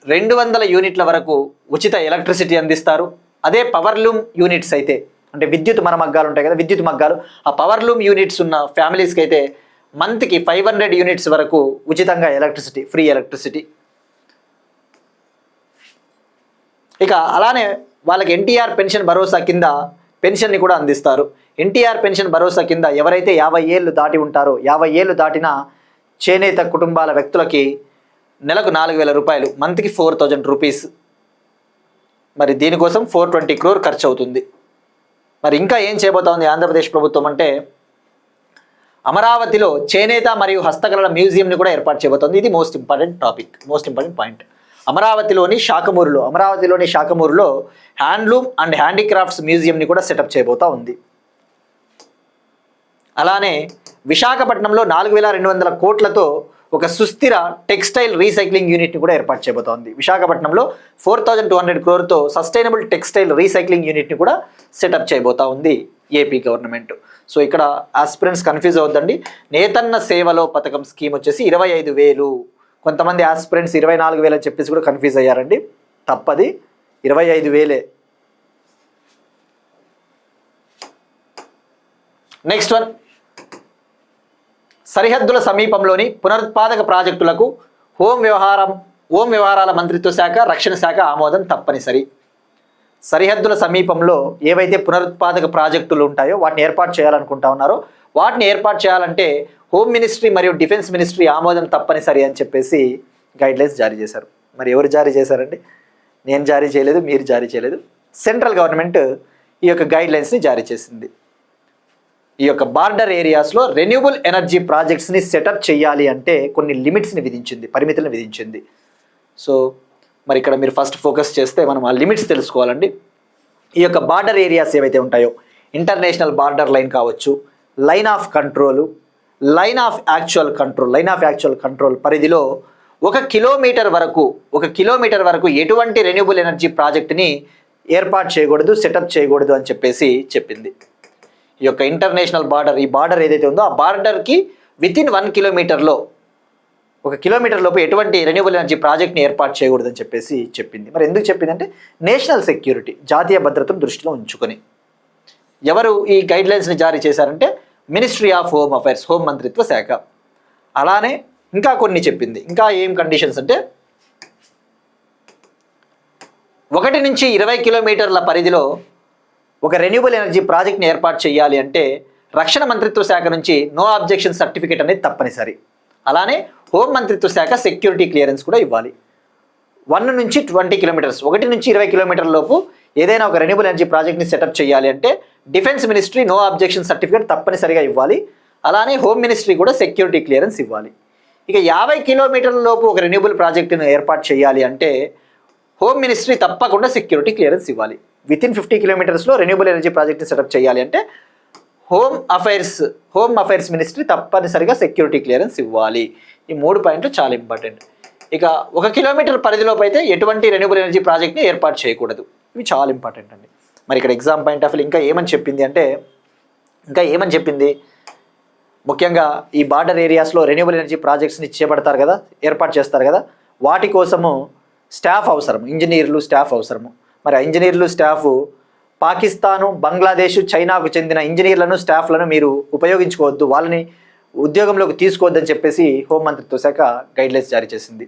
200 యూనిట్ల వరకు ఉచిత ఎలక్ట్రిసిటీ అందిస్తారు. అదే పవర్ లూమ్ యూనిట్స్ అయితే, అంటే విద్యుత్ మగ్గాలు ఉంటాయి కదా, విద్యుత్ మగ్గాలు, ఆ పవర్ లూమ్ యూనిట్స్ ఉన్న ఫ్యామిలీస్కి అయితే మంత్కి 500 యూనిట్స్ వరకు ఉచితంగా ఎలక్ట్రిసిటీ, ఫ్రీ ఎలక్ట్రిసిటీ. ఇక అలానే వాళ్ళకి ఎన్టీఆర్ పెన్షన్ భరోసా కింద పెన్షన్ని కూడా అందిస్తారు. ఎన్టీఆర్ పెన్షన్ భరోసా కింద ఎవరైతే 50 ఏళ్ళు దాటి ఉంటారో, 50 ఏళ్ళు దాటిన చేనేత కుటుంబాల వ్యక్తులకి నెలకు 4,000 రూపాయలు, మంత్కి 4,000 రూపీస్. మరి దీనికోసం 420 crore ఖర్చు అవుతుంది. మరి ఇంకా ఏం చేయబోతా ఉంది ఆంధ్రప్రదేశ్ ప్రభుత్వం అంటే, అమరావతిలో చేనేత మరియు హస్తకళల మ్యూజియంని కూడా ఏర్పాటు చేయబోతోంది. ఇది మోస్ట్ ఇంపార్టెంట్ పాయింట్. అమరావతిలోని శాఖమూరులో హ్యాండ్లూమ్ అండ్ హ్యాండీక్రాఫ్ట్స్ మ్యూజియంని కూడా సెటప్ చేయబోతా ఉంది. అలానే విశాఖపట్నంలో 4,200 కోట్లతో ఒక సుస్థిర టెక్స్టైల్ రీసైక్లింగ్ యూనిట్ని కూడా ఏర్పాటు చేయబోతోంది. విశాఖపట్నంలో 4,200 crore సస్టైనబుల్ టెక్స్టైల్ రీసైక్లింగ్ యూనిట్ని కూడా సెటప్ చేయబోతా ఉంది ఏపీ గవర్నమెంట్. సో ఇక్కడ ఆస్పిరెంట్స్ కన్ఫ్యూజ్ అవద్దండి. నేతన్న సేవలో పథకం స్కీమ్ వచ్చేసి 25,000. కొంతమంది ఆస్పిరెంట్స్ 24,000 అని చెప్పేసి కూడా కన్ఫ్యూజ్ అయ్యారండి. తప్పది, 25,000. నెక్స్ట్ వన్, సరిహద్దుల సమీపంలోని పునరుత్పాదక ప్రాజెక్టులకు హోం వ్యవహారాల మంత్రిత్వ శాఖ, రక్షణ శాఖ ఆమోదం తప్పనిసరి. సరిహద్దుల సమీపంలో ఏవైతే పునరుత్పాదక ప్రాజెక్టులు ఉంటాయో వాటిని ఏర్పాటు చేయాలనుకుంటా ఉన్నారో, వాటిని ఏర్పాటు చేయాలంటే హోమ్ మినిస్ట్రీ మరియు డిఫెన్స్ మినిస్ట్రీ ఆమోదం తప్పనిసరి అని చెప్పేసి గైడ్లైన్స్ జారీ చేశారు. మరి ఎవరు జారీ చేశారండి? నేను జారీ చేయలేదు, మీరు జారీ చేయలేదు. సెంట్రల్ గవర్నమెంట్ ఈ యొక్క గైడ్లైన్స్ని జారీ చేసింది. ఈ యొక్క బార్డర్ ఏరియాస్లో రెన్యూబుల్ ఎనర్జీ ప్రాజెక్ట్స్ని సెటప్ చేయాలి అంటే కొన్ని లిమిట్స్ని విధించింది, పరిమితులను విధించింది. సో మరి ఇక్కడ మీరు ఫస్ట్ ఫోకస్ చేస్తే మనం ఆ లిమిట్స్ తెలుసుకోవాలండి. ఈ యొక్క బార్డర్ ఏరియాస్ ఏవైతే ఉంటాయో, ఇంటర్నేషనల్ బార్డర్ లైన్ కావచ్చు, లైన్ ఆఫ్ యాక్చువల్ కంట్రోల్ పరిధిలో 1 కిలోమీటర్ వరకు ఎటువంటి రెన్యూబుల్ ఎనర్జీ ప్రాజెక్ట్ని ఏర్పాటు చేయకూడదు, సెటప్ చేయకూడదు అని చెప్పేసి చెప్పింది. ఈ యొక్క ఇంటర్నేషనల్ బార్డర్, ఈ బార్డర్ ఏదైతే ఉందో ఆ బార్డర్కి వితిన్ 1 కిలోమీటర్లో, 1 కిలోమీటర్ లోపు ఎటువంటి రెన్యూబుల్ ఎనర్జీ ప్రాజెక్ట్ని ఏర్పాటు చేయకూడదని చెప్పేసి చెప్పింది. మరి ఎందుకు చెప్పిందంటే నేషనల్ సెక్యూరిటీ, జాతీయ భద్రతను దృష్టిలో ఉంచుకొని. ఎవరు ఈ గైడ్లైన్స్ని జారీ చేశారంటే ministry of home affairs, home మంత్రిత్వ శాఖ. అలానే ఇంకా కొన్ని చెప్పింది. ఇంకా ఏం కండిషన్స్ అంటే 1 నుంచి 20 కిలోమీటర్ల పరిధిలో ఒక రెన్యూబుల్ ఎనర్జీ ప్రాజెక్ట్ని ఏర్పాటు చేయాలి అంటే రక్షణ మంత్రిత్వ శాఖ నుంచి నో అబ్జెక్షన్ సర్టిఫికేట్ అనేది తప్పనిసరి. అలానే హోం మంత్రిత్వ శాఖ సెక్యూరిటీ క్లియరెన్స్ కూడా ఇవ్వాలి. 1 నుంచి 20 కిలోమీటర్స్, 1 నుంచి 20 కిలోమీటర్ల లోపు ఏదైనా ఒక రెన్యూబుల్ ఎనర్జీ ప్రాజెక్ట్ని సెటప్ చేయాలి అంటే defence ministry no objection certificate తప్పనిసరిగా ఇవ్వాలి. అలానే హోమ్ మినిస్ట్రీ కూడా సెక్యూరిటీ క్లియరెన్స్ ఇవ్వాలి. ఇక 50 కిలోమీటర్ల లోపు ఒక రెన్యూబుల్ ప్రాజెక్టును ఏర్పాటు చేయాలి అంటే హోమ్ మినిస్ట్రీ తప్పకుండా సెక్యూరిటీ క్లియరెన్స్ ఇవ్వాలి. వితిన్ 50 కిలోమీటర్స్లో రెన్యూబుల్ ఎనర్జీ ప్రాజెక్ట్ని సెటప్ చేయాలి అంటే హోమ్ అఫైర్స్ మినిస్ట్రీ తప్పనిసరిగా సెక్యూరిటీ క్లియరెన్స్ ఇవ్వాలి. ఈ 3 పాయింట్లు చాలా ఇంపార్టెంట్. ఇక 1 కిలోమీటర్ పరిధిలోపు అయితే ఎటువంటి రెన్యూబుల్ ఎనర్జీ ప్రాజెక్ట్ని ఏర్పాటు చేయకూడదు. ఇవి చాలా ఇంపార్టెంట్ అండి. మరి ఇక్కడ ఎగ్జామ్ పాయింట్ ఆఫ్ వ్యూ ఇంకా ఏమని చెప్పింది ముఖ్యంగా ఈ బార్డర్ ఏరియాస్లో రెన్యూబుల్ ఎనర్జీ ప్రాజెక్ట్స్ని చేపడతారు కదా, ఏర్పాటు చేస్తారు కదా, వాటి కోసము స్టాఫ్ అవసరం, ఇంజనీర్లు స్టాఫ్ అవసరము. మరి ఆ ఇంజనీర్లు స్టాఫ్ పాకిస్తాను, బంగ్లాదేశ్, చైనాకు చెందిన ఇంజనీర్లను స్టాఫ్లను మీరు ఉపయోగించుకోవద్దు, వాళ్ళని ఉద్యోగంలోకి తీసుకోవద్దని చెప్పేసి హోంమంత్రిత్వ శాఖ గైడ్లైన్స్ జారీ చేసింది.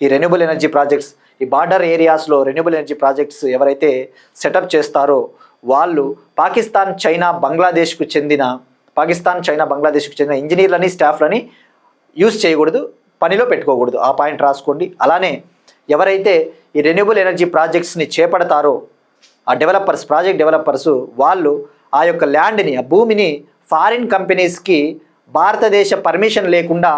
ఈ రెన్యూబుల్ ఎనర్జీ ప్రాజెక్ట్స్, ఈ బార్డర్ ఏరియాస్లో రెన్యూబుల్ ఎనర్జీ ప్రాజెక్ట్స్ ఎవరైతే సెటప్ చేస్తారో వాళ్ళు పాకిస్తాన్, చైనా, బంగ్లాదేశ్కు చెందిన ఇంజనీర్లని, స్టాఫ్లని యూజ్ చేయకూడదు, పనిలో పెట్టుకోకూడదు. ఆ పాయింట్ రాసుకోండి. అలానే ఎవరైతే ఈ రెన్యూబుల్ ఎనర్జీ ప్రాజెక్ట్స్ని చేపడతారో ఆ ప్రాజెక్ట్ డెవలపర్స్ వాళ్ళు ఆ యొక్క ల్యాండ్ని, ఆ భూమిని ఫారిన్ కంపెనీస్కి భారతదేశ పర్మిషన్ లేకుండా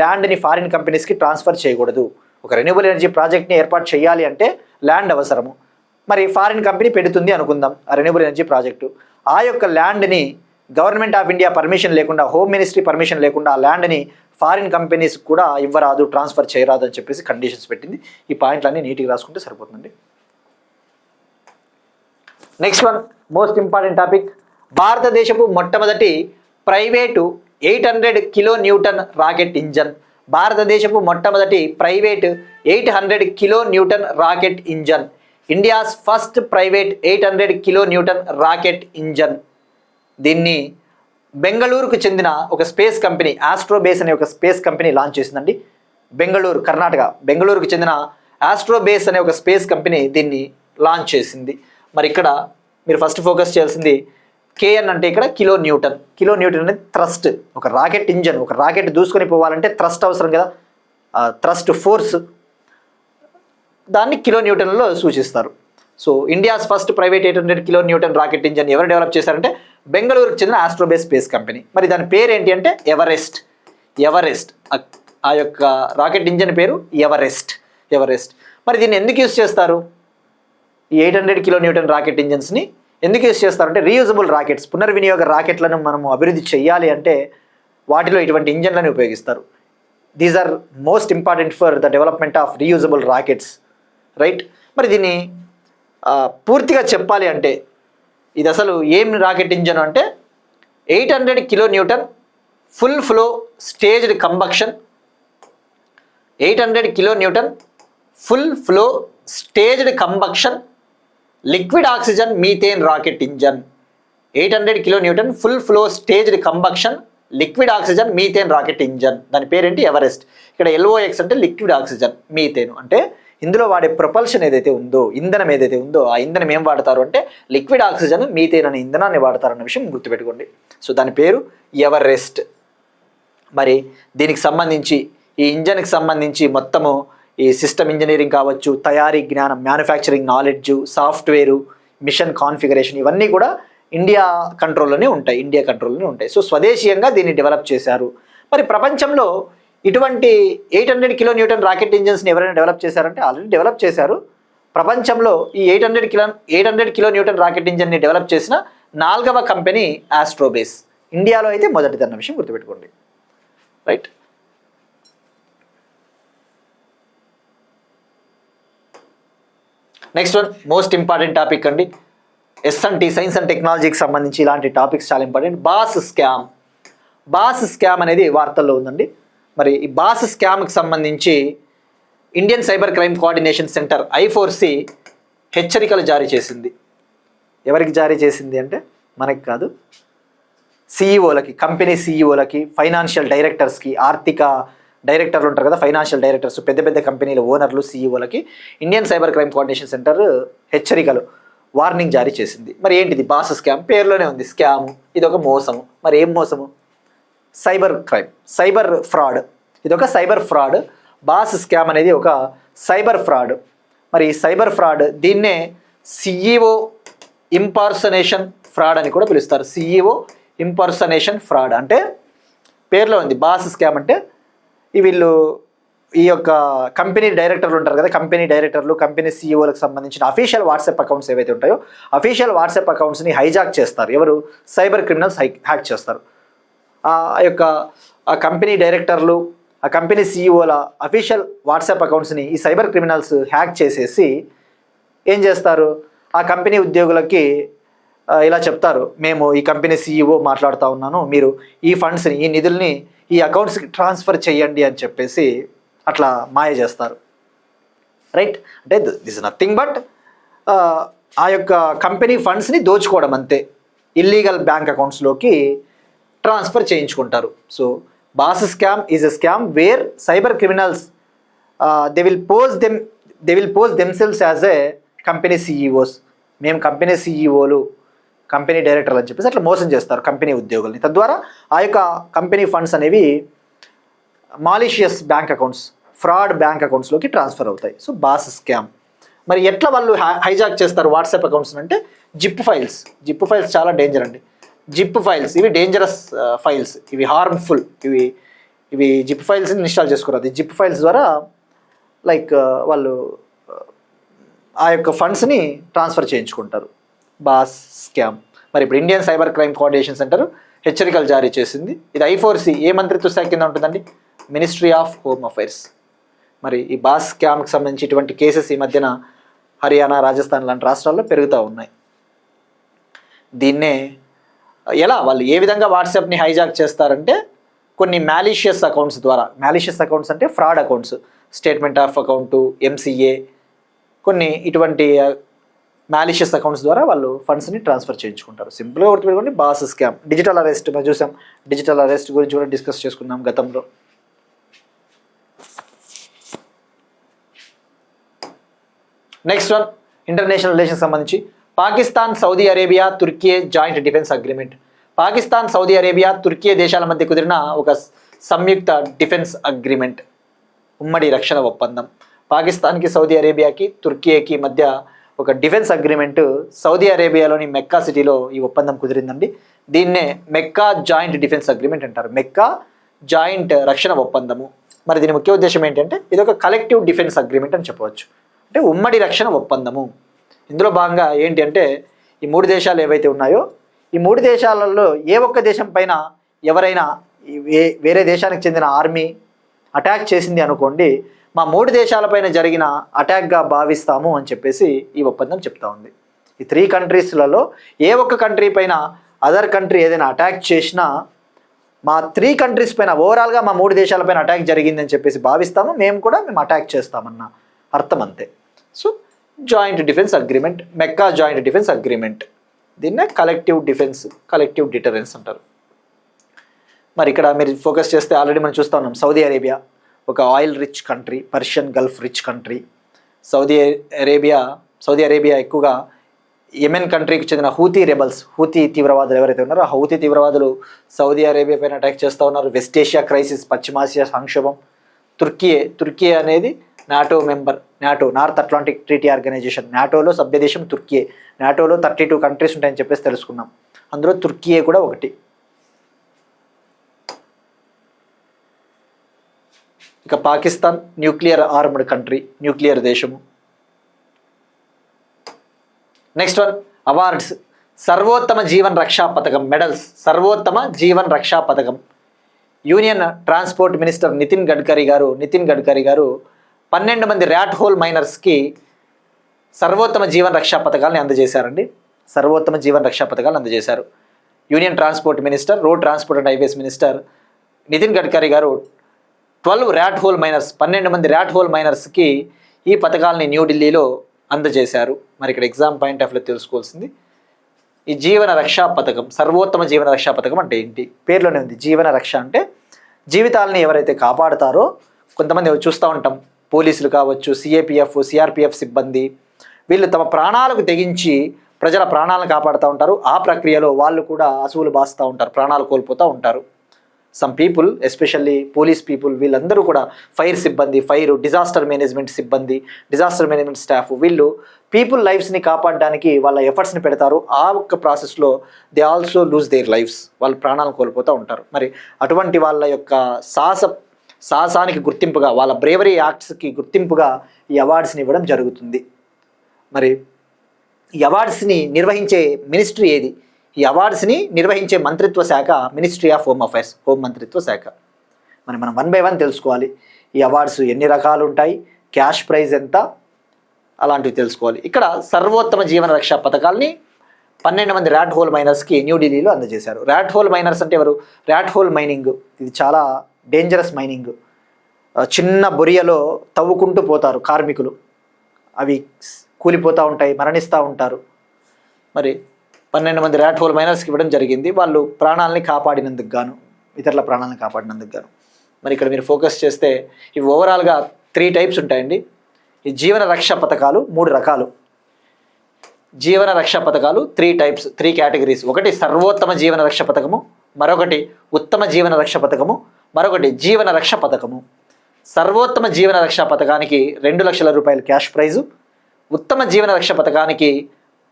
ల్యాండ్ని ఫారిన్ కంపెనీస్కి ట్రాన్స్ఫర్ చేయకూడదు. ఒక రెన్యూబుల్ ఎనర్జీ ప్రాజెక్ట్ని ఏర్పాటు చేయాలి అంటే ల్యాండ్ అవసరము. మరి ఫారిన్ కంపెనీ పెడుతుంది అనుకుందాం ఆ రెన్యూబుల్ ఎనర్జీ ప్రాజెక్టు. ఆ యొక్క ల్యాండ్ని గవర్నమెంట్ ఆఫ్ ఇండియా పర్మిషన్ లేకుండా, హోమ్ మినిస్ట్రీ పర్మిషన్ లేకుండా ఆ ల్యాండ్ని ఫారిన్ కంపెనీస్ కూడా ఇవ్వరాదు, ట్రాన్స్ఫర్ చేయరాదు అని చెప్పేసి కండిషన్స్ పెట్టింది. ఈ పాయింట్లన్నీ నీట్గా రాసుకుంటే సరిపోతుందండి. Next one, most important topic, భారతదేశపు మొట్టమొదటి private 800 kilo Newton rocket engine. భారతదేశపు మొట్టమొదటి private 800 kilo Newton rocket engine. India's first private 800 kilo Newton rocket engine. దీన్ని బెంగళూరుకు చెందిన ఒక స్పేస్ కంపెనీ ఆస్ట్రోబేస్ అనే ఒక స్పేస్ కంపెనీ లాంచ్ చేసిందండి. బెంగళూరు, కర్ణాటక బెంగళూరుకు చెందిన ఆస్ట్రోబేస్ అనే ఒక స్పేస్ కంపెనీ దీన్ని లాంచ్ చేసింది. మరి ఇక్కడ మీరు ఫస్ట్ ఫోకస్ చేయాల్సింది కేఎన్ అంటే ఇక్కడ కిలో న్యూటన్. కిలో న్యూటన్ అనేది థ్రస్ట్. ఒక రాకెట్ ఇంజన్, ఒక రాకెట్ దూసుకొని పోవాలంటే థ్రస్ట్ అవసరం కదా, థ్రస్ట్ ఫోర్స్, దాన్ని కిలో న్యూటన్లో సూచిస్తారు. So India's first private 800 kilo Newton rocket engine ఎవరు డెవలప్ చేశారంటే బెంగళూరుకు చెందిన ఆస్ట్రోబేస్ స్పేస్ కంపెనీ. మరి దాని పేరు ఏంటి అంటే ఎవరెస్ట్. ఎవరెస్ట్ ఆ యొక్క రాకెట్ ఇంజన్ పేరు ఎవరెస్ట్. ఎవరెస్ట్. మరి దీన్ని ఎందుకు యూస్ చేస్తారు? ఈ 800 కిలో న్యూటన్ రాకెట్ ఇంజన్స్ని ఎందుకు యూస్ చేస్తారంటే రీయూజబుల్ రాకెట్స్, పునర్వినియోగ రాకెట్లను మనము అభివృద్ధి చేయాలి అంటే వాటిలో ఇటువంటి ఇంజన్లను ఉపయోగిస్తారు. These are most important for the development of reusable rockets, right. మరి దీన్ని పూర్తిగా చెప్పాలి అంటే ఇది అసలు ఏం రాకెట్ ఇంజన్ అంటే 800 kilo newton full flow staged combustion. 800 kilo newton full flow staged combustion liquid oxygen methane rocket engine. 800 kilo newton full flow staged combustion liquid oxygen methane rocket engine. దాని పేరేంటి? ఎవరెస్ట్. ఇక్కడ LOX అంటే liquid oxygen, methane అంటే ఇందులో వాడే propulsion ఏదైతే ఉందో, ఇంధనం ఏదైతే ఉందో ఆ ఇంధనం ఏం వాడతారు అంటే లిక్విడ్ ఆక్సిజన్, మీథేన్ అనే ఇంధనాన్ని వాడతారన్న విషయం గుర్తుపెట్టుకోండి. సో దాని పేరు ఎవరెస్ట్. మరి దీనికి సంబంధించి ఈ ఇంజన్కి సంబంధించి మొత్తము ఈ సిస్టమ్ ఇంజనీరింగ్ కావచ్చు, తయారీ జ్ఞానం, manufacturing knowledge, software, machine configuration ఇవన్నీ కూడా ఇండియా కంట్రోల్లోనే ఉంటాయి. సో స్వదేశీయంగా దీన్ని డెవలప్ చేశారు. మరి ప్రపంచంలో ఇటువంటి 800 కిలో న్యూటన్ రాకెట్ ఇంజన్స్ని ఎవరైనా డెవలప్ చేశారంటే ఆల్రెడీ డెవలప్ చేశారు. ప్రపంచంలో ఈ 800 కిలో న్యూటన్ రాకెట్ ఇంజన్ని డెవలప్ చేసిన 4వ కంపెనీ ఆస్ట్రోబేస్. ఇండియాలో అయితే మొదటిదన్న విషయం గుర్తుపెట్టుకోండి, right. Next one most important topic అండి. S&T సైన్స్ అండ్ టెక్నాలజీకి సంబంధించి ఇలాంటి టాపిక్స్ చాలా ఇంపార్టెంట్. బాస్ స్కామ్ అనేది వార్తల్లో ఉందండి. మరి ఈ బాస్ స్కామ్కి సంబంధించి Indian cyber crime coordination centre I4C హెచ్చరికలు జారీ చేసింది. ఎవరికి జారీ చేసింది అంటే మనకి కాదు, సిఇఓలకి, కంపెనీ సిఇఓలకి, ఫైనాన్షియల్ డైరెక్టర్స్కి, ఆర్థిక డైరెక్టర్లు ఉంటారు కదా, ఫైనాన్షియల్ డైరెక్టర్స్, పెద్ద పెద్ద కంపెనీల ఓనర్లు, సిఇఓలకి Indian cyber crime coordination centre హెచ్చరికలు, వార్నింగ్ జారీ చేసింది. మరి ఏంటిది? Boss scam. పేరులోనే ఉంది స్కాము. ఇది ఒక మోసము. మరి ఏం మోసము? Cyber crime, cyber fraud. ఇది ఒక సైబర్ ఫ్రాడ్. బాస్ స్కామ్ అనేది ఒక సైబర్ ఫ్రాడ్. మరి సైబర్ ఫ్రాడ్ దీన్నే CEO ఇంపర్సనేషన్ ఫ్రాడ్ అని కూడా పిలుస్తారు. CEO ఇంపర్సనేషన్ ఫ్రాడ్ అంటే పేర్లో ఉంది. బాస్ స్కామ్ అంటే వీళ్ళు ఈ యొక్క కంపెనీ డైరెక్టర్లు ఉంటారు కదా, కంపెనీ డైరెక్టర్లు, కంపెనీ సిఇఓలకు సంబంధించిన అఫీషియల్ వాట్సాప్ అకౌంట్స్ ఏవైతే ఉంటాయో అఫీషియల్ వాట్సాప్ అకౌంట్స్ని హైజాక్ చేస్తారు. ఎవరు? సైబర్ క్రిమినల్స్ హ్యాక్ చేస్తారు. ఆ కంపెనీ డైరెక్టర్లు, ఆ కంపెనీ సిఇఓల అఫీషియల్ వాట్సాప్ అకౌంట్స్ని ఈ సైబర్ క్రిమినల్స్ హ్యాక్ చేసేసి ఏం చేస్తారు? ఆ కంపెనీ ఉద్యోగులకి ఇలా చెప్తారు, మేము ఈ కంపెనీ సిఇఓ మాట్లాడుతూ ఉన్నాను, మీరు ఈ ఫండ్స్ని, ఈ నిధుల్ని ఈ అకౌంట్స్కి ట్రాన్స్ఫర్ చేయండి అని చెప్పేసి అట్లా మాయ చేస్తారు, రైట్. అంటే దిస్ నథింగ్ బట్ ఆ యొక్క కంపెనీ ఫండ్స్ని దోచుకోవడం అంతే. ఇల్లీగల్ బ్యాంక్ అకౌంట్స్లోకి ట్రాన్స్ఫర్ చేయించుకుంటారు. So boss scam is a scam where cyber criminals they will pose themselves as a company CEOs. మేము కంపెనీ సిఇఓలు, కంపెనీ డైరెక్టర్లు అని చెప్పేసి అట్లా మోసం చేస్తారు కంపెనీ ఉద్యోగుల్ని. తద్వారా ఆ యొక్క కంపెనీ ఫండ్స్ అనేవి malicious bank accounts, fraud bank అకౌంట్స్లోకి ట్రాన్స్ఫర్ అవుతాయి. So boss scam. మరి ఎట్లా వాళ్ళు హైజాక్ చేస్తారు వాట్సాప్ అకౌంట్స్ అంటే జిప్ ఫైల్స్ చాలా డేంజర్ అండి. జిప్ ఫైల్స్ ఇవి డేంజరస్ ఫైల్స్, ఇవి హార్మ్ఫుల్, ఇవి జిప్ ఫైల్స్ని ఇన్స్టాల్ చేసుకోరాదు. జిప్ ఫైల్స్ ద్వారా లైక్ వాళ్ళు ఆ యొక్క ఫండ్స్ని ట్రాన్స్ఫర్ చేయించుకుంటారు. Boss scam. మరి ఇప్పుడు Indian cyber crime coordination centre హెచ్చరికలు జారీ చేసింది. ఇది I4C ఏ మంత్రిత్వ శాఖ కింద ఉంటుందండి? Ministry of home affairs. మరి ఈ బాస్ స్కామ్కి సంబంధించి ఇటువంటి కేసెస్ ఈ మధ్యన హర్యానా, రాజస్థాన్ లాంటి రాష్ట్రాల్లో పెరుగుతూ ఉన్నాయి. దీన్నే ఎలా వాళ్ళు ఏ విధంగా వాట్సాప్ని హైజాక్ చేస్తారంటే కొన్ని మ్యాలీషియస్ అకౌంట్స్ ద్వారా, మ్యాలీషియస్ అకౌంట్స్ అంటే fraud accounts, statement of account, MCA, కొన్ని ఇటువంటి మ్యాలీషియస్ అకౌంట్స్ ద్వారా వాళ్ళు ఫండ్స్ని ట్రాన్స్ఫర్ చేయించుకుంటారు. సింపుల్గా గుర్తుపెట్టుకోండి, బాస్ స్కామ్. డిజిటల్ అరెస్ట్ మనం చూసాం, డిజిటల్ అరెస్ట్ గురించి కూడా డిస్కస్ చేసుకున్నాం గతంలో. నెక్స్ట్ వన్, ఇంటర్నేషనల్ రిలేషన్స్ సంబంధించి Pakistan, Saudi Arabia, Turkey joint defence agreement. Pakistan, Saudi Arabia, Turkey దేశాల మధ్య కుదిరిన ఒక సంయుక్త డిఫెన్స్ అగ్రిమెంట్, ఉమ్మడి రక్షణ ఒప్పందం. పాకిస్తాన్కి, సౌదీ అరేబియాకి, తుర్కీకి మధ్య ఒక డిఫెన్స్ అగ్రిమెంట్ సౌదీ అరేబియాలోని మెక్కా సిటీలో ఈ ఒప్పందం కుదిరిందండి. దీన్నే మెక్కా జాయింట్ డిఫెన్స్ అగ్రిమెంట్ అంటారు, మెక్కా జాయింట్ రక్షణ ఒప్పందము. మరి దీని ముఖ్య ఉద్దేశం ఏంటంటే ఇది ఒక కలెక్టివ్ డిఫెన్స్ అగ్రిమెంట్ అని చెప్పవచ్చు, అంటే ఉమ్మడి రక్షణ ఒప్పందము. ఇందులో భాగంగా ఏంటి అంటే ఈ మూడు దేశాలు ఏవైతే ఉన్నాయో ఈ మూడు దేశాలలో ఏ ఒక్క దేశం పైన ఎవరైనా వేరే దేశానికి చెందిన ఆర్మీ అటాక్ చేసింది అనుకోండి, మా మూడు దేశాలపైన జరిగిన అటాక్గా భావిస్తాము అని చెప్పేసి ఈ ఒప్పందం చెప్తా ఉంది. ఈ 3 కంట్రీస్లలో ఏ ఒక్క కంట్రీ పైన అదర్ కంట్రీ ఏదైనా అటాక్ చేసినా మా 3 కంట్రీస్ పైన ఓవరాల్గా మా మూడు దేశాలపైన అటాక్ జరిగిందని చెప్పేసి భావిస్తాము, మేము అటాక్ చేస్తామన్న అర్థం అంతే. So joint defence agreement, Mecca joint defence agreement, దీన్నే కలెక్టివ్ డిఫెన్స్, కలెక్టివ్ డిటరెన్స్ అంటారు. మరి ఇక్కడ మీరు ఫోకస్ చేస్తే ఆల్రెడీ మనం చూస్తూ ఉన్నాం, సౌదీ అరేబియా ఒక oil rich country, Persian Gulf rich country. Saudi Arabia ఎక్కువగా యెమెన్ కంట్రీకి చెందిన హూతీ తీవ్రవాదులు ఎవరైతే ఉన్నారో ఆ హూతీ తీవ్రవాదులు సౌదీ అరేబియా పైన అటాక్ చేస్తూ ఉన్నారు. వెస్ట్ ఏషియా క్రైసిస్, పశ్చిమాసియా సంక్షోభం. తుర్కీ అనేది NATO member, North Atlantic Treaty Organization, నాటోలో సభ్యదేశం తుర్కీ. నాటోలో 32 కంట్రీస్ ఉంటాయని చెప్పేసి తెలుసుకున్నాం, అందులో తుర్కీ కూడా ఒకటి. ఇక Pakistan nuclear armed country, nuclear దేశము. Next one, awards. Sarvottam Jeevan Raksha పథకం, మెడల్స్. సర్వోత్తమ జీవన్ రక్షా పథకం union transport minister Nitin Gadkari గారు 12 మంది ర్యాట్ హోల్ మైనర్స్కి సర్వోత్తమ జీవన్ రక్షా పథకాలను అందజేశారండి. సర్వోత్తమ జీవన్ రక్షా పథకాలను అందజేశారు. Union transport minister, road transport and highways minister Nitin Gadkari గారు 12 మంది ర్యాట్ హోల్ మైనర్స్కి ఈ పథకాలని న్యూఢిల్లీలో అందజేశారు. మరి ఇక్కడ ఎగ్జామ్ పాయింట్ ఆఫ్ వ్యూ తెలుసుకోవాల్సింది, ఈ జీవన రక్షా పథకం, సర్వోత్తమ జీవన రక్షా పథకం అంటే ఏంటి? పేర్లోనే ఉంది. జీవన రక్ష అంటే జీవితాలని ఎవరైతే కాపాడుతారో, కొంతమంది చూస్తూ ఉంటాం, పోలీసులు కావచ్చు, సిఆర్పిఎఫ్ సిబ్బంది, వీళ్ళు తమ ప్రాణాలకు తెగించి ప్రజల ప్రాణాలను కాపాడుతూ ఉంటారు. ఆ ప్రక్రియలో వాళ్ళు కూడా అసువులు బాస్తూ ఉంటారు, ప్రాణాలు కోల్పోతూ ఉంటారు. Some people, especially police people, వీళ్ళందరూ కూడా ఫైర్ సిబ్బంది, డిజాస్టర్ మేనేజ్మెంట్ సిబ్బంది, డిజాస్టర్ మేనేజ్మెంట్ స్టాఫ్, వీళ్ళు పీపుల్ లైఫ్స్ని కాపాడడానికి వాళ్ళ ఎఫర్ట్స్ని పెడతారు. ఆ ఒక్క ప్రాసెస్లో they also lose their lifes, వాళ్ళు ప్రాణాలను కోల్పోతూ ఉంటారు. మరి అటువంటి వాళ్ళ యొక్క సాహసానికి గుర్తింపుగా, వాళ్ళ బ్రేవరీ యాక్ట్స్కి గుర్తింపుగా ఈ అవార్డ్స్ని ఇవ్వడం జరుగుతుంది. మరి ఈ అవార్డ్స్ని నిర్వహించే మినిస్ట్రీ ఏది? ఈ అవార్డ్స్ని నిర్వహించే మంత్రిత్వ శాఖ ministry of home affairs, home మంత్రిత్వ శాఖ. మనం 1 by 1 తెలుసుకోవాలి. ఈ అవార్డ్స్ ఎన్ని రకాలు ఉంటాయి, క్యాష్ ప్రైజ్ ఎంత, అలాంటివి తెలుసుకోవాలి. ఇక్కడ సర్వోత్తమ జీవన రక్షా పథకాల్ని 12 మంది ర్యాట్ హోల్ మైనర్స్కి న్యూఢిల్లీలో అందజేశారు. ర్యాట్ హోల్ మైనర్స్ అంటే ఎవరు? ర్యాట్ హోల్ మైనింగ్, ఇది చాలా డేంజరస్ మైనింగ్. చిన్న బొరియలో తవ్వుకుంటూ పోతారు కార్మికులు, అవి కూలిపోతూ ఉంటాయి, మరణిస్తూ ఉంటారు. మరి 12 మంది ర్యాట్ హోల్ మైనర్స్కి ఇవ్వడం జరిగింది, వాళ్ళు ప్రాణాలని కాపాడినందుకు గాను, ఇతరుల ప్రాణాలను కాపాడినందుకు గాను. మరి ఇక్కడ మీరు ఫోకస్ చేస్తే ఇవి ఓవరాల్గా 3 టైప్స్ ఉంటాయండి. ఈ జీవన రక్షా పథకాలు 3 రకాలు. జీవన రక్షా పథకాలు 3 టైప్స్, 3 కేటగిరీస్. ఒకటి సర్వోత్తమ జీవన రక్ష పథకము, మరొకటి ఉత్తమ జీవన రక్ష పథకము, మరొకటి జీవన రక్ష పథకము. సర్వోత్తమ జీవన రక్షా పథకానికి 2 లక్షల రూపాయలు క్యాష్ ప్రైజు, ఉత్తమ జీవన రక్ష పథకానికి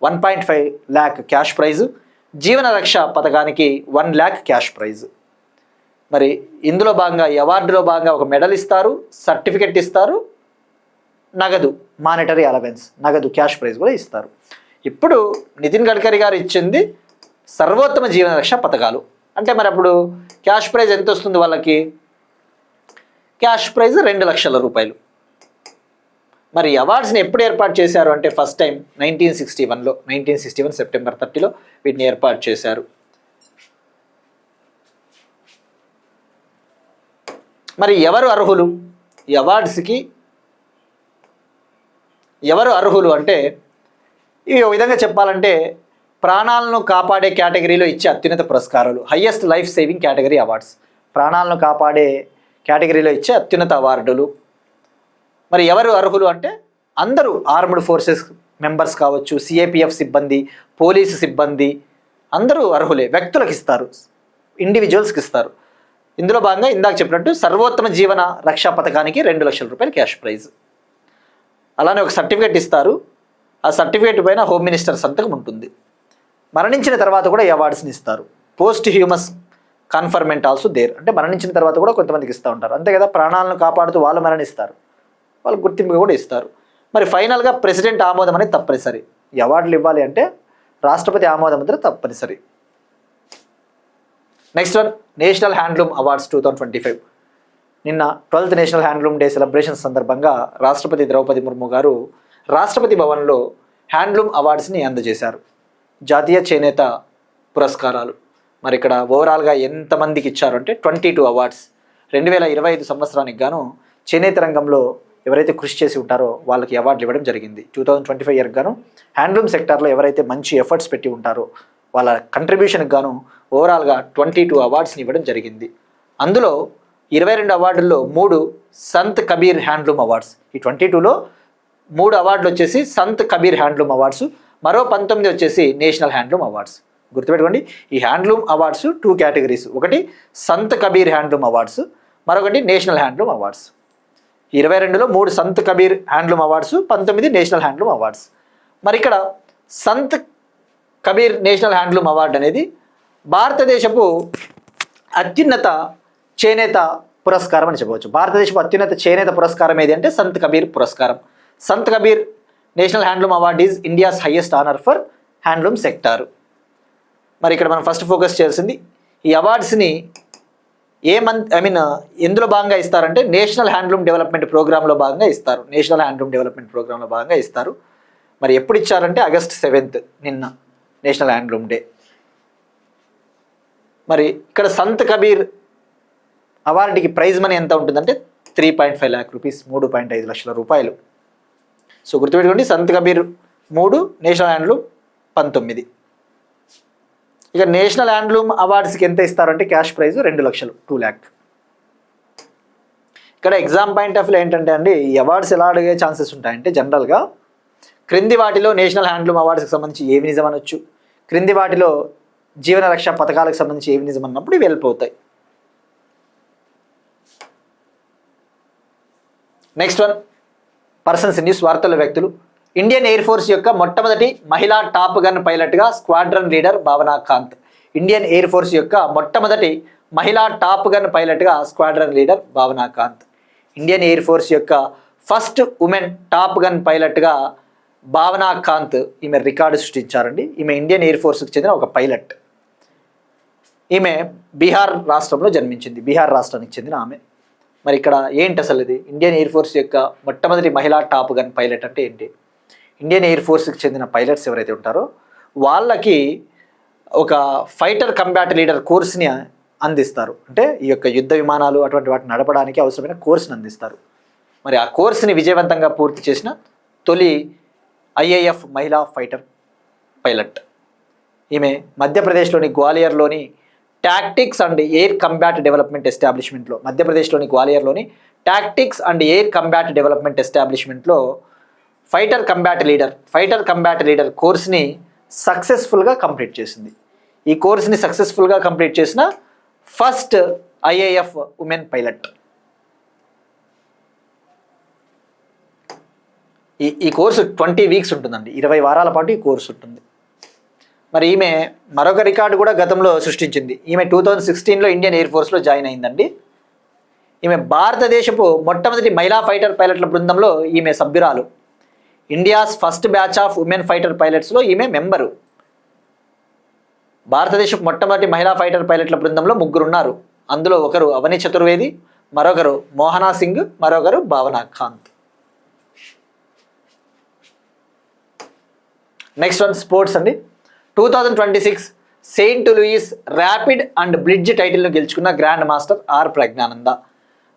1.5 lakh క్యాష్ ప్రైజు, జీవన రక్ష పథకానికి 1 lakh క్యాష్ ప్రైజు. మరి ఇందులో భాగంగా, ఈ అవార్డులో భాగంగా ఒక మెడల్ ఇస్తారు, సర్టిఫికెట్ ఇస్తారు, నగదు మానిటరీ అలవెన్స్, నగదు క్యాష్ ప్రైజ్ కూడా ఇస్తారు. ఇప్పుడు నితిన్ గడ్కరీ గారు ఇచ్చింది సర్వోత్తమ జీవన రక్ష పథకాలు అంటే, మరి అప్పుడు క్యాష్ ప్రైజ్ ఎంత వస్తుంది వాళ్ళకి? క్యాష్ ప్రైజ్ 2 లక్షల రూపాయలు. మరి అవార్డ్స్ని ఎప్పుడు ఏర్పాటు చేశారు అంటే ఫస్ట్ టైం 1961 సెప్టెంబర్ 30 వీటిని ఏర్పాటు చేశారు. మరి ఎవరు అర్హులు ఈ అవార్డ్స్కి? ఎవరు అర్హులు అంటే ఇవి ఒక విధంగా చెప్పాలంటే ప్రాణాలను కాపాడే కేటగిరీలో ఇచ్చే అత్యున్నత పురస్కారాలు, highest life saving category awards. ప్రాణాలను కాపాడే కేటగిరీలో ఇచ్చే అత్యున్నత అవార్డులు. మరి ఎవరు అర్హులు అంటే అందరూ ఆర్మ్డ్ ఫోర్సెస్ మెంబర్స్ కావచ్చు, సిఏపిఎఫ్ సిబ్బంది, పోలీసు సిబ్బంది అందరూ అర్హులే. వ్యక్తులకు ఇస్తారు, ఇండివిజువల్స్కి ఇస్తారు. ఇందులో భాగంగా ఇందాక చెప్పినట్టు సర్వోత్తమ జీవన రక్షా పథకానికి 2 లక్షల రూపాయలు క్యాష్ ప్రైజ్. అలానే ఒక సర్టిఫికేట్ ఇస్తారు. ఆ సర్టిఫికేట్ పైన హోమ్ మినిస్టర్ సంతకం ఉంటుంది. మరణించిన తర్వాత కూడా ఈ అవార్డ్స్ని ఇస్తారు. Posthumous conferment also there, అంటే మరణించిన తర్వాత కూడా కొంతమందికి ఇస్తూ ఉంటారు. అంతే కదా, ప్రాణాలను కాపాడుతూ వాళ్ళు మరణిస్తారు, వాళ్ళు గుర్తింపు కూడా ఇస్తారు. మరి ఫైనల్గా ప్రెసిడెంట్ ఆమోదం అనేది తప్పనిసరి. ఈ అవార్డులు ఇవ్వాలి అంటే రాష్ట్రపతి ఆమోదం అనేది తప్పనిసరి. Next one, national handloom awards 2025. నిన్న 12th national handloom day celebration సందర్భంగా రాష్ట్రపతి ద్రౌపది ముర్ము గారు రాష్ట్రపతి భవన్లో హ్యాండ్లూమ్ అవార్డ్స్ని అందజేశారు. జాతీయ చేనేత పురస్కారాలు. మరి ఇక్కడ ఓవరాల్గా ఎంతమందికి ఇచ్చారు అంటే 22 అవార్డ్స్. 2025 సంవత్సరానికి గాను చేనేత రంగంలో ఎవరైతే కృషి చేసి ఉంటారో వాళ్ళకి అవార్డులు ఇవ్వడం జరిగింది. 2025 ఇయర్కి గాను హ్యాండ్లూమ్ సెక్టార్లో ఎవరైతే మంచి ఎఫర్ట్స్ పెట్టి ఉంటారో వాళ్ళ కంట్రిబ్యూషన్కి గాను ఓవరాల్గా 22 అవార్డ్స్ని ఇవ్వడం జరిగింది. అందులో 22 అవార్డుల్లో 3 సంత్ కబీర్ హ్యాండ్లూమ్ అవార్డ్స్. ఈ 22లో 3 అవార్డులు వచ్చేసి సంత్ కబీర్ హ్యాండ్లూమ్ అవార్డ్స్, మరో 19 వచ్చేసి నేషనల్ హ్యాండ్లూమ్ అవార్డ్స్. గుర్తుపెట్టుకోండి, ఈ హ్యాండ్లూమ్ అవార్డ్స్ 2 కేటగిరీస్. ఒకటి సంత్ కబీర్ హ్యాండ్లూమ్ అవార్డ్స్, మరొకటి నేషనల్ హ్యాండ్లూమ్ అవార్డ్స్. 22లో 3 Sant Kabir handloom awards, 19 national handloom awards. మరి ఇక్కడ Sant Kabir national handloom award అనేది భారతదేశపు అత్యున్నత చేనేత పురస్కారం అని చెప్పవచ్చు. భారతదేశపు అత్యున్నత చేనేత పురస్కారం ఏది అంటే సంత్ కబీర్ పురస్కారం. Sant Kabir national handloom award is India's highest honour for handloom sector. మరి ఇక్కడ మనం ఫస్ట్ ఫోకస్ చేయాల్సింది ఈ అవార్డ్స్ని ఎందులో భాగంగా ఇస్తారంటే నేషనల్ హ్యాండ్లూమ్ డెవలప్మెంట్ ప్రోగ్రాంలో భాగంగా ఇస్తారు. నేషనల్ హ్యాండ్లూమ్ డెవలప్మెంట్ ప్రోగ్రాంలో భాగంగా ఇస్తారు. మరి ఎప్పుడు ఇచ్చారంటే August 7th, నిన్న నేషనల్ హ్యాండ్లూమ్ డే. మరి ఇక్కడ సంత్ కబీర్ అవార్డుకి ప్రైజ్ మనీ ఎంత ఉంటుందంటే 3.5 lakh రూపీస్, 3.5 లక్షల రూపాయలు. సో గుర్తుపెట్టుకోండి, సంత్ కబీర్ 3, నేషనల్ హ్యాండ్లూమ్ 19. ఇక నేషనల్ హ్యాండ్లూమ్ అవార్డ్స్కి ఎంత ఇస్తారంటే క్యాష్ ప్రైజ్ 2 లక్షలు, 2 lakh. ఇక్కడ ఎగ్జామ్ పాయింట్ ఆఫ్ వ్యూ ఏంటంటే అండి, ఈ అవార్డ్స్ ఎలా అడిగే ఛాన్సెస్ ఉంటాయంటే జనరల్గా క్రింది వాటిలో నేషనల్ హ్యాండ్లూమ్ అవార్డ్స్కి సంబంధించి ఏవి నిజం అనొచ్చు, క్రింది వాటిలో జీవన రక్షా పథకాలకు సంబంధించి ఏవి నిజం అన్నప్పుడు ఇవి వెళ్ళిపోతాయి. నెక్స్ట్ వన్, పర్సన్స్ న్యూస్ వార్తల వ్యక్తులు. ఇండియన్ ఎయిర్ ఫోర్స్ యొక్క మొట్టమొదటి మహిళా టాప్ గన్ పైలట్గా స్క్వాడ్రన్ లీడర్ భావనా కాంత్. ఇండియన్ ఎయిర్ ఫోర్స్ యొక్క మొట్టమొదటి మహిళా టాప్ గన్ పైలట్గా స్క్వాడ్రన్ లీడర్ భావనా కాంత్. ఇండియన్ ఎయిర్ ఫోర్స్ యొక్క ఫస్ట్ ఉమెన్ టాప్ గన్ పైలట్గా భావనా కాంత్ ఈమె రికార్డు సృష్టించారండి. ఈమె ఇండియన్ ఎయిర్ ఫోర్స్కి చెందిన ఒక పైలట్. ఈమె బీహార్ రాష్ట్రంలో జన్మించింది, బీహార్ రాష్ట్రానికి చెందిన ఆమె. మరి ఇక్కడ ఏంటి అసలు ఇది ఇండియన్ ఎయిర్ ఫోర్స్ యొక్క మొట్టమొదటి మహిళా టాప్ గన్ పైలట్ అంటే ఏంటి? ఇండియన్ ఎయిర్ ఫోర్స్కి చెందిన పైలట్స్ ఎవరైతే ఉంటారో వాళ్ళకి ఒక ఫైటర్ కంబాట్ లీడర్ కోర్స్ని అందిస్తారు. అంటే ఈ యొక్క యుద్ధ విమానాలు అటువంటి వాటిని నడపడానికి అవసరమైన కోర్స్ని అందిస్తారు. మరి ఆ కోర్స్ని విజయవంతంగా పూర్తి చేసిన తొలి IAF మహిళా ఫైటర్ పైలట్ ఈమె. మధ్యప్రదేశ్లోని గ్వాలియర్లోని tactics and air combat development ఎస్టాబ్లిష్మెంట్లో, మధ్యప్రదేశ్లోని గ్వాలియర్లోని tactics and air combat development ఎస్టాబ్లిష్మెంట్లో ఫైటర్ కంబాట్ లీడర్ కోర్స్ని సక్సెస్ఫుల్గా కంప్లీట్ చేసింది. ఈ కోర్స్ని సక్సెస్ఫుల్గా కంప్లీట్ చేసిన ఫస్ట్ IAF ఉమెన్ పైలట్. ఈ కోర్సు 20 weeks ఉంటుందండి, 20 వారాల పాటు ఈ కోర్సు ఉంటుంది. మరి ఈమె మరొక రికార్డు కూడా గతంలో సృష్టించింది. ఈమె 2016లో ఇండియన్ ఎయిర్ ఫోర్స్లో జాయిన్ అయిందండి. ఈమె భారతదేశపు మొట్టమొదటి మహిళా ఫైటర్ పైలట్ల బృందంలో ఈమె సభ్యురాలు. India's first batch of women fighter పైలట్స్లో ఈమె మెంబరు. భారతదేశపు మొట్టమొదటి మహిళా ఫైటర్ పైలట్ల బృందంలో 3 ఉన్నారు. అందులో ఒకరు అవని చతుర్వేది, మరొకరు మోహనా సింగ్, మరొకరు Bhawana Kanth. Next one, sports అండి. 2026 Saint Louis rapid and blitz టైటిల్ను గెలుచుకున్న grandmaster R Praggnanandhaa.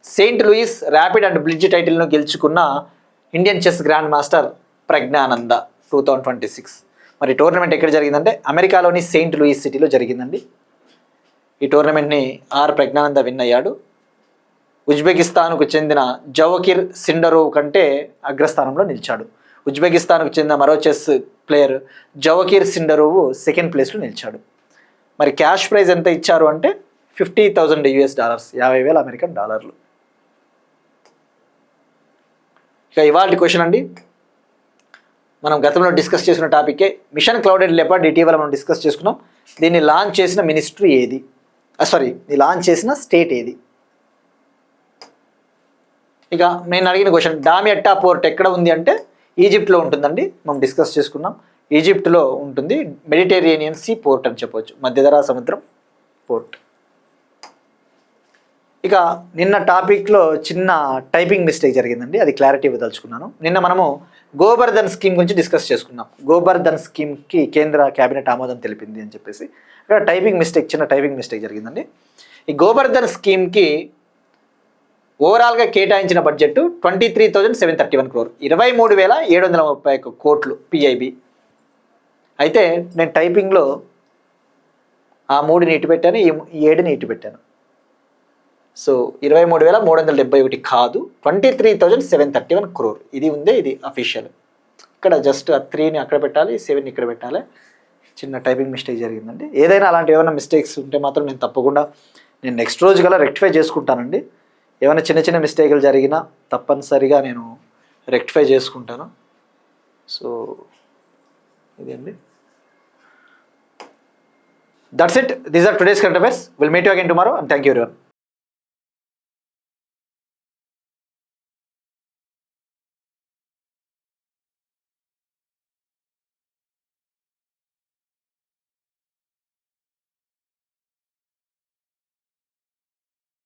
Saint Louis rapid and blitz టైటిల్ను గెలుచుకున్న Indian chess grandmaster Praggnanandhaa 2026. మరి టోర్నమెంట్ ఎక్కడ జరిగిందంటే అమెరికాలోని సెయింట్ లూయిస్ సిటీలో జరిగిందండి. ఈ టోర్నమెంట్ని ప్రజ్ఞానంద విన్ అయ్యాడు. ఉజ్బెకిస్తాన్కు చెందిన జవకిర్ సిండరోవ్ కంటే అగ్రస్థానంలో నిలిచాడు. ఉజ్బెకిస్తాన్కు చెందిన మరో చెస్ ప్లేయర్ జవకిర్ సిండరోవ్ సెకండ్ ప్లేస్లో నిలిచాడు. మరి క్యాష్ ప్రైజ్ ఎంత ఇచ్చారు అంటే $50,000 $50,000 అమెరికన్ డాలర్లు. ఇక ఇవాళ క్వశ్చన్ అండి, మనం గతంలో డిస్కస్ చేసిన టాపికే మిషన్ క్లౌడెడ్ లెపర్డ్. ఇటీవల మనం డిస్కస్ చేసుకున్నాం. దీన్ని లాంచ్ చేసిన మినిస్ట్రీ ఏది, లాంచ్ చేసిన స్టేట్ ఏది? ఇక నేను అడిగిన క్వశ్చన్, డామియట్టా పోర్ట్ ఎక్కడ ఉంది అంటే ఈజిప్ట్లో ఉంటుందండి. మనం డిస్కస్ చేసుకున్నాం, ఈజిప్ట్లో ఉంటుంది. మెడిటేరియనియన్ సీ పోర్ట్ అని చెప్పవచ్చు, మధ్యధరా సముద్రం పోర్ట్. ఇక నిన్న టాపిక్లో చిన్న టైపింగ్ మిస్టేక్ జరిగిందండి, అది క్లారిటీ ఇవ్వదలుచుకున్నాను. నిన్న మనము గోబర్ధన్ స్కీమ్ గురించి డిస్కస్ చేసుకున్నాం. గోబర్ధన్ స్కీమ్కి కేంద్ర కేబినెట్ ఆమోదం తెలిపింది అని చెప్పేసి ఇక్కడ చిన్న టైపింగ్ మిస్టేక్ జరిగిందండి. ఈ గోబర్ధన్ స్కీమ్కి ఓవరాల్గా కేటాయించిన బడ్జెట్ 23,731 crore, 23,731 కోట్లు పిఐబి. అయితే నేను టైపింగ్లో ఆ 3ని ఇటు పెట్టాను, ఈ 7ని ఇటు పెట్టాను. సో 23,371 కాదు, 23,731 crore ఇది ఉందే, ఇది అఫీషియల్. ఇక్కడ జస్ట్ ఆ 3ని అక్కడ పెట్టాలి, 7ని ఇక్కడ పెట్టాలి. చిన్న టైపింగ్ మిస్టేక్ జరిగిందండి. ఏదైనా అలాంటి ఏమైనా మిస్టేక్స్ ఉంటే మాత్రం నేను తప్పకుండా నెక్స్ట్ రోజు గల రెక్టిఫై చేసుకుంటానండి. ఏమైనా చిన్న చిన్న మిస్టేక్లు జరిగినా తప్పనిసరిగా నేను రెక్టిఫై చేసుకుంటాను. సో ఇదండి. That's it. These are today's current affairs. We'll meet you again tomorrow and thank you everyone.